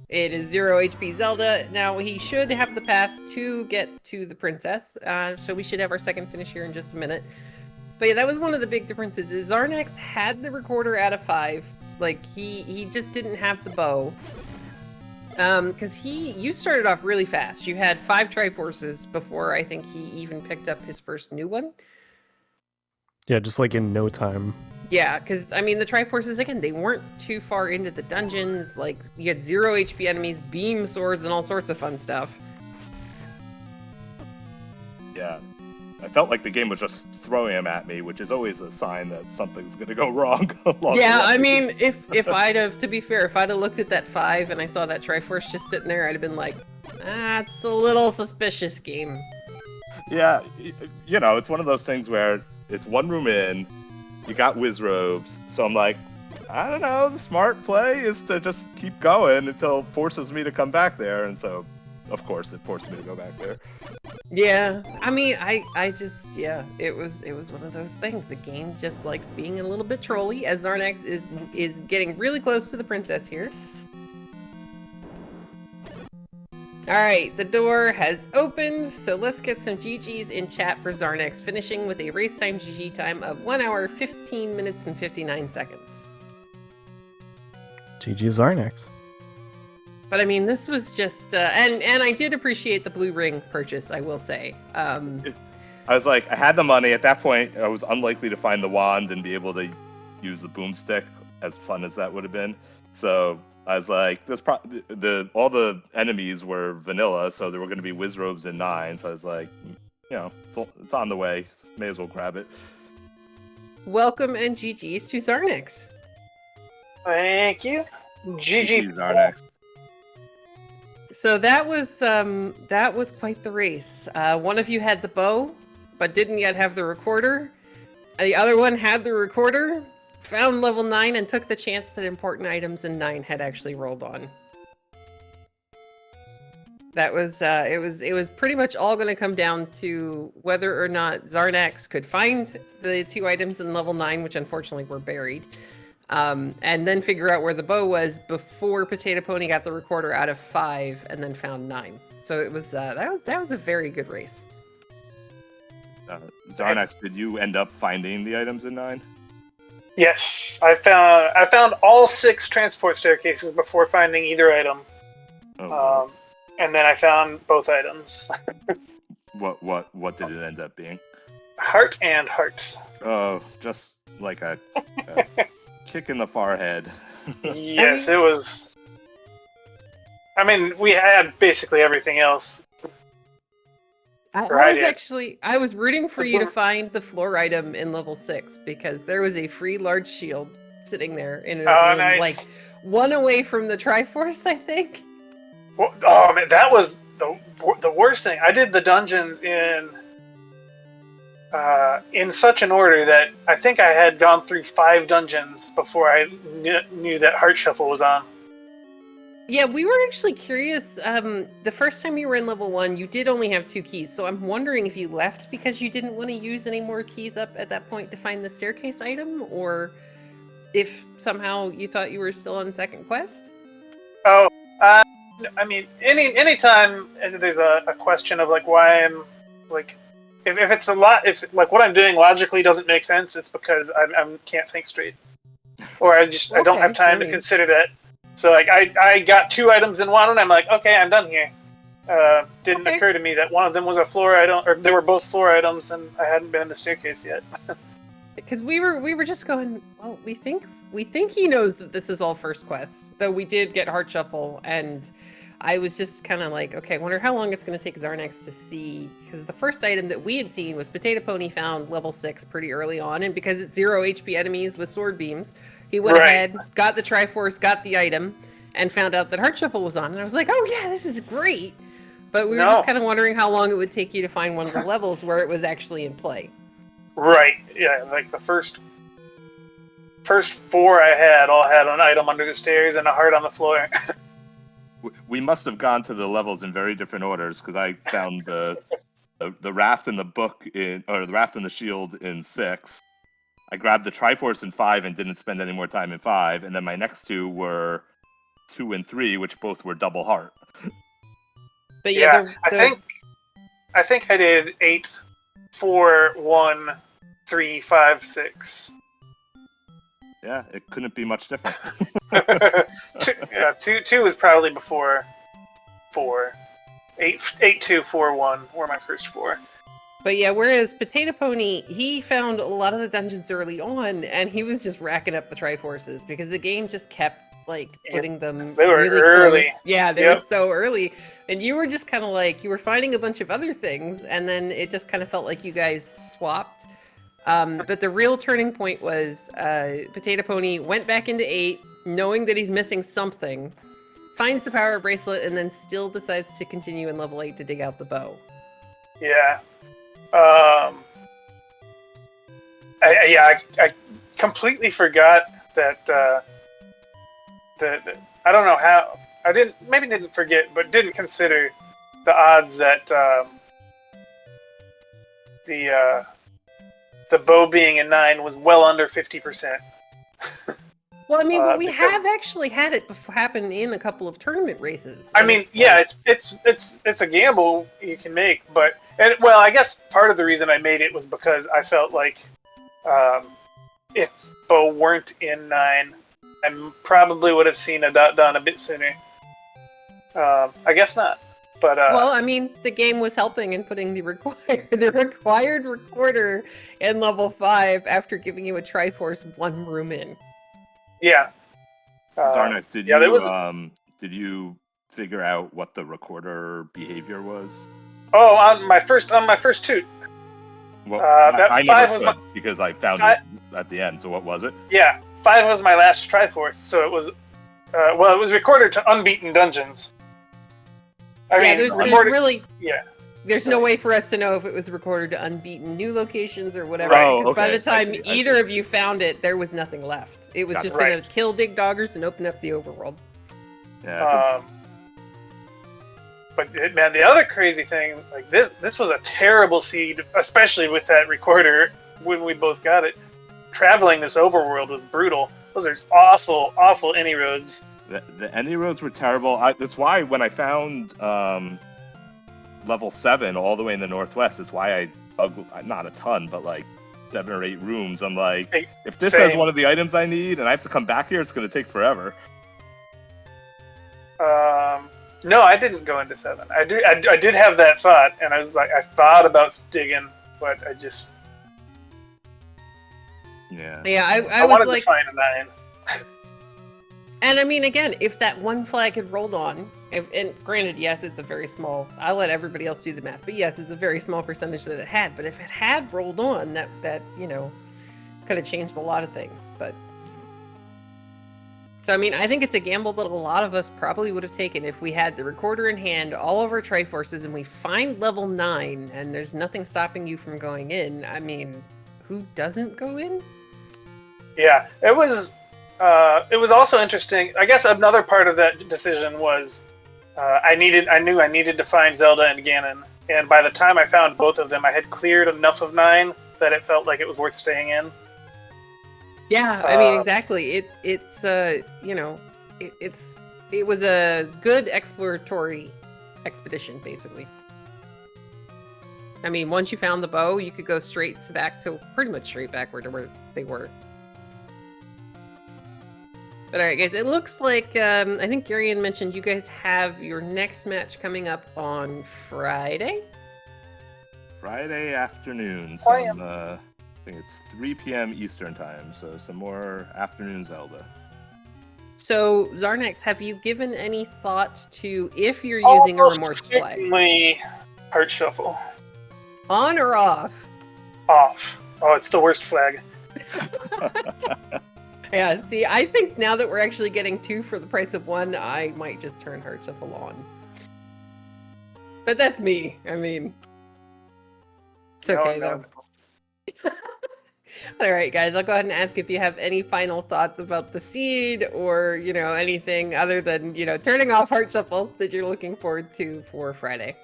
It is 0 HP Zelda. Now, he should have the path to get to the princess, so we should have our second finish here in just a minute. But yeah, that was one of the big differences, is Xarnax had the recorder out of 5. Like, he just didn't have the bow. Because you started off really fast. You had 5 Triforces before I think he even picked up his first new one. Yeah, just like in no time. Yeah, because, I mean, the Triforces, again, they weren't too far into the dungeons. Like, you had 0 HP enemies, beam swords, and all sorts of fun stuff. Yeah. I felt like the game was just throwing him at me, which is always a sign that something's going to go wrong. Yeah, I mean, if I'd have, to be fair, if I'd have looked at that 5 and I saw that Triforce just sitting there, I'd have been like, it's a little suspicious, game. Yeah, it's one of those things where it's one room in, you got Wizrobes, so I'm like, I don't know, the smart play is to just keep going until it forces me to come back there, and so, of course, it forced me to go back there. Yeah, I mean, I just, it was one of those things. The game just likes being a little bit trolly, as Xarnax is getting really close to the princess here. Alright, the door has opened, so let's get some GGs in chat for Xarnax, finishing with a race time GG time of 1 hour, 15 minutes, and 59 seconds. GG Xarnax. But I mean, this was just, and I did appreciate the blue ring purchase, I will say. I was like, I had the money. At that point, I was unlikely to find the wand and be able to use the boomstick, as fun as that would have been. So I was like, all the enemies were vanilla, so there were going to be Wizrobes in 9. So I was like, it's on the way. May as well grab it. Welcome and GGs to Xarnax. Thank you. GG Xarnax. So that was quite the race. One of you had the bow, but didn't yet have the recorder. The other one had the recorder, found level 9, and took the chance that important items in 9 had actually rolled on. That was it was pretty much all going to come down to whether or not Xarnax could find the 2 items in level 9, which unfortunately were buried. And then figure out where the bow was before Potato Pony got the recorder out of 5 and then found 9. So it was that was a very good race. Xarnax, did you end up finding the items in 9? Yes, I found all 6 transport staircases before finding either item. Oh. And then I found both items. What did it end up being? Heart and heart. Oh, just like a kick in the forehead. Yes, it was. I mean, we had basically everything else. I was rooting for you to find the floor item in level 6 because there was a free large shield sitting there in a room, nice. Like 1 away from the Triforce, I think. Well, oh man, that was the worst thing. I did the dungeons in such an order that I think I had gone through 5 dungeons before I knew that Heart Shuffle was on. Yeah, we were actually curious. The first time you were in level 1, you did only have 2 keys, so I'm wondering if you left because you didn't want to use any more keys up at that point to find the staircase item, or if somehow you thought you were still on second quest? Oh, I mean, anytime there's a question of like why I'm like, if it's a lot, if like what I'm doing logically doesn't make sense, it's because I can't think straight, or I don't have time to consider that. So like I got 2 items in one, and I'm like, okay, I'm done here. Didn't occur to me that one of them was a floor item, or they were both floor items, and I hadn't been in the staircase yet. Because we were just going, well, we think he knows that this is all first quest, though we did get Heart Shuffle, and I was just kind of like, okay, I wonder how long it's going to take Xarnax to see, because the first item that we had seen was Potato Pony found level 6 pretty early on, and because it's 0 HP enemies with sword beams, he went ahead, got the Triforce, got the item, and found out that Heart Shuffle was on, and I was like, oh yeah, this is great! But we were just kind of wondering how long it would take you to find one of the levels where it was actually in play. Right, yeah, like the first 4 I had all had an item under the stairs and a heart on the floor. We must have gone to the levels in very different orders, because I found the raft and the book or the raft and the shield in 6. I grabbed the Triforce in 5 and didn't spend any more time in 5, and then my next 2 were 2 and 3, which both were double heart. But yeah, I think I did 8, 4, 1, 3, 5, 6. Yeah, it couldn't be much different. 2 was probably before 4. 8, 2, 4, 1 were my first 4. But yeah, whereas Potato Pony, he found a lot of the dungeons early on, and he was just racking up the Triforces because the game just kept like putting them. They were really early. Close. Yeah, they were so early, and you were just kind of like you were finding a bunch of other things, and then it just kind of felt like you guys swapped. But the real turning point was Potato Pony went back into 8, knowing that he's missing something, finds the power bracelet, and then still decides to continue in level 8 to dig out the bow. Yeah. I completely forgot that I don't know how I didn't forget, but didn't consider the odds that the bow being in 9 was well under 50%. Well, I mean, but we have actually had it happen in a couple of tournament races. I mean, it's a gamble you can make, but I guess part of the reason I made it was because I felt like if bow weren't in 9, I probably would have seen a dot done a bit sooner. I guess not. But well, I mean, the game was helping in putting the required recorder in level 5 after giving you a Triforce 1 room in. Yeah. Xarnax, did you figure out what the recorder behavior was? Oh, on my first 2. Well, I never was because I found it at the end. So what was it? Yeah, 5 was my last Triforce. So it was, it was recorded to unbeaten dungeons. There's no way for us to know if it was recorded to unbeaten new locations or whatever. Because by the time either of you found it, there was nothing left. It was just going to kill Dig Doggers and open up the overworld. Yeah. But man, the other crazy thing, like this was a terrible seed, especially with that recorder when we both got it. Traveling this overworld was brutal. Those are awful, awful any roads. The any roads were terrible. That's why when I found level 7 all the way in the northwest, that's why I dug not a ton, but like 7 or 8 rooms. I'm like, if this has one of the items I need and I have to come back here, it's going to take forever. No, I didn't go into 7. I did have that thought, and I was like, I thought about digging, but I just. Yeah. Yeah, I was wanted like, to find a 9. And I mean, again, if that one flag had rolled on, and granted, yes, it's a very small, I'll let everybody else do the math, but yes, it's a very small percentage that it had, but if it had rolled on, that could have changed a lot of things, but. So, I mean, I think it's a gamble that a lot of us probably would have taken if we had the recorder in hand, all of our Triforces, and we find level 9, and there's nothing stopping you from going in. I mean, who doesn't go in? Yeah, it was It was also interesting. I guess another part of that decision was I knew I needed to find Zelda and Ganon, and by the time I found both of them, I had cleared enough of 9 that it felt like it was worth staying in. Yeah, I mean, exactly. It was a good exploratory expedition, basically. I mean, once you found the bow, you could go pretty much straight backward to where they were. But all right, guys, it looks like, I think Garion mentioned you guys have your next match coming up on Friday? Friday afternoon, I think it's 3 p.m. Eastern time, so some more afternoon Zelda. So, Xarnax, have you given any thought to if you're using a remorse flag? Certainly Heart Shuffle. On or off? Off. Oh, it's the worst flag. Yeah, see, I think now that we're actually getting 2 for the price of 1, I might just turn Heart Shuffle on. But that's me. I mean, it's okay, though. All right, guys, I'll go ahead and ask if you have any final thoughts about the seed or, anything other than, turning off Heart Shuffle that you're looking forward to for Friday.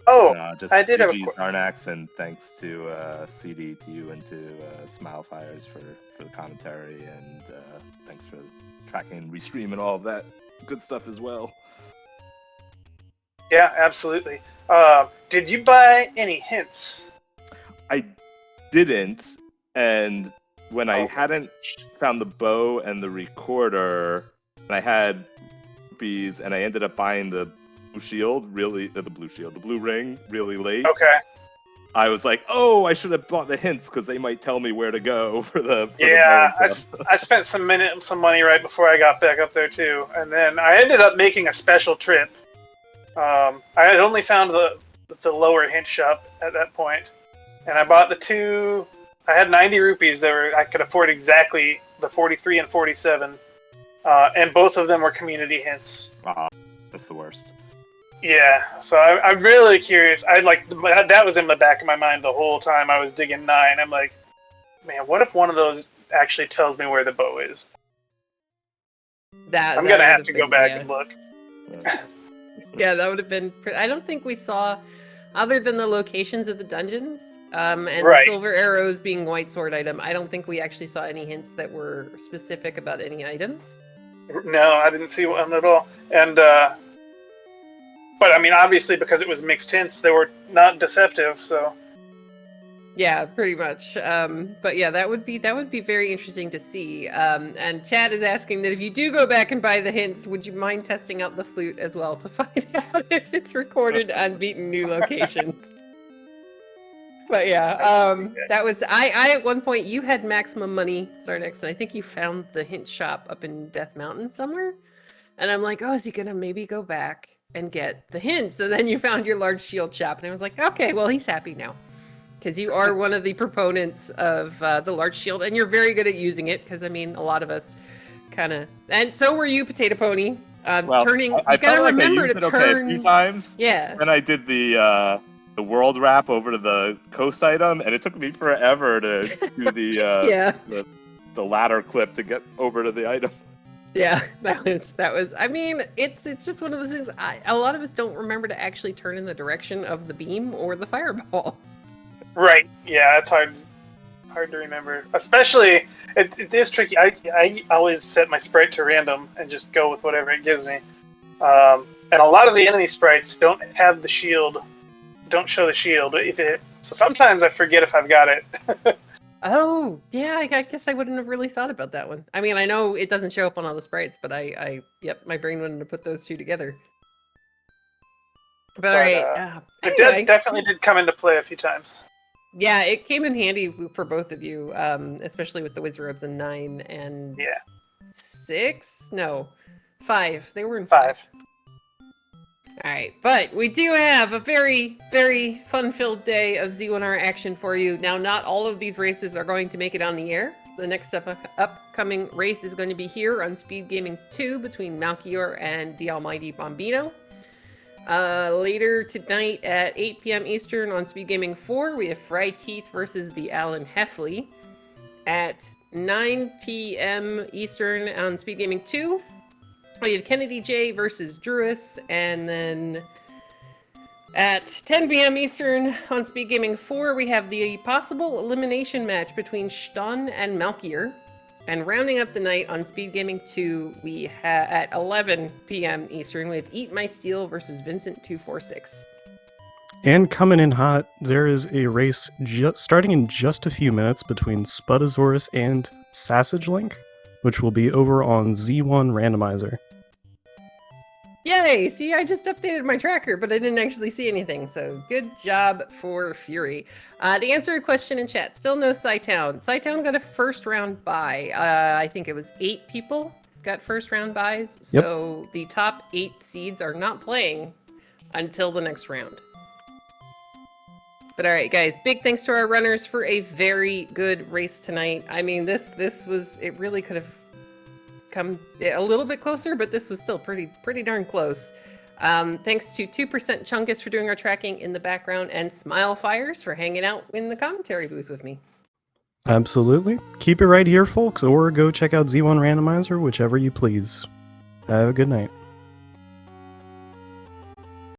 Oh, just I did have GG's Xarnax, and thanks to CD, to you, and to Smilefires for the commentary, and thanks for tracking and restreaming all of that good stuff as well. Yeah, absolutely. Did you buy any hints? I didn't, and when I hadn't found the bow and the recorder, and I had rupees, and I ended up buying the blue ring really late. Okay. I was like, oh, I should have bought the hints because they might tell me where to go for the. I spent some money right before I got back up there too, and then I ended up making a special trip. I had only found the lower hint shop at that point, and I bought the 2. I had 90 rupees. I could afford exactly the 43 and 47, and both of them were community hints. That's the worst. Yeah, so I'm really curious. That was in the back of my mind the whole time I was digging 9. I'm like, man, what if one of those actually tells me where the bow is? I'm gonna have to go back and look. Yeah, that would have been. I don't think we saw, other than the locations of the dungeons, and the silver arrows being white sword item. I don't think we actually saw any hints that were specific about any items. No, I didn't see one at all, and. But I mean, obviously, because it was mixed hints, they were not deceptive. So, yeah, pretty much. But yeah, that would be very interesting to see. And Chad is asking that if you do go back and buy the hints, would you mind testing out the flute as well to find out if it's recorded unbeaten new locations? But yeah, that was I at one point you had maximum money, Xarnax, and I think you found the hint shop up in Death Mountain somewhere. And I'm like, oh, is he gonna maybe go back and get the hints? And then you found your large shield shop, and I was like, okay, well, he's happy now, because you are one of the proponents of the large shield, and you're very good at using it. Because I mean, a lot of us kind of, and so were you, Potato Pony. Turning, I you gotta like remember I used to it turn. a few times. Yeah. Then I did the world wrap over to the coast item, and it took me forever to do the the ladder clip to get over to the item. Yeah, that was. I mean, it's just one of those things. A lot of us don't remember to actually turn in the direction of the beam or the fireball. Right. Yeah, it's hard to remember. Especially, it is tricky. I always set my sprite to random and just go with whatever it gives me. And a lot of the enemy sprites don't have the shield. Don't show the shield. So sometimes I forget if I've got it. Oh, yeah, I guess I wouldn't have really thought about that one. I mean, I know it doesn't show up on all the sprites, but my brain wouldn't have put those two together. But all right. Anyway. It definitely did come into play a few times. Yeah, it came in handy for both of you, especially with the Wizard Robes in 9 and 6? No, 5. They were in 5. All right, but we do have a very, very fun-filled day of Z1R action for you. Now, not all of these races are going to make it on the air. The next upcoming race is going to be here on SpeedGaming 2 between Malchior and the Almighty Bombino. Later tonight at 8 p.m. Eastern on SpeedGaming 4, we have Fry Teeth versus the Alan Heffley. At 9 p.m. Eastern on SpeedGaming 2. We have Kennedy J versus Druis, and then at 10 p.m. Eastern on SpeedGaming 4, we have the possible elimination match between Ston and Malkier. And rounding up the night on SpeedGaming 2, we have at 11 p.m. Eastern, we have Eat My Steel versus Vincent246. And coming in hot, there is a race starting in just a few minutes between Spudasaurus and Sausage Link, which will be over on Z1 Randomizer. Yay! See, I just updated my tracker, but I didn't actually see anything, so good job for Fury. To answer a question in chat, still no Scytown. Scytown got a first round bye. I think it was 8 people got first round buys, so the top 8 seeds are not playing until the next round. But all right, guys, big thanks to our runners for a very good race tonight. I mean, this was, it really could have come a little bit closer, but this was still pretty darn close. Thanks to 2% Chungus for doing our tracking in the background, and Smile Fires for hanging out in the commentary booth with me. Absolutely. Keep it right here, folks, or go check out Z1 Randomizer, whichever you please. Have a good night.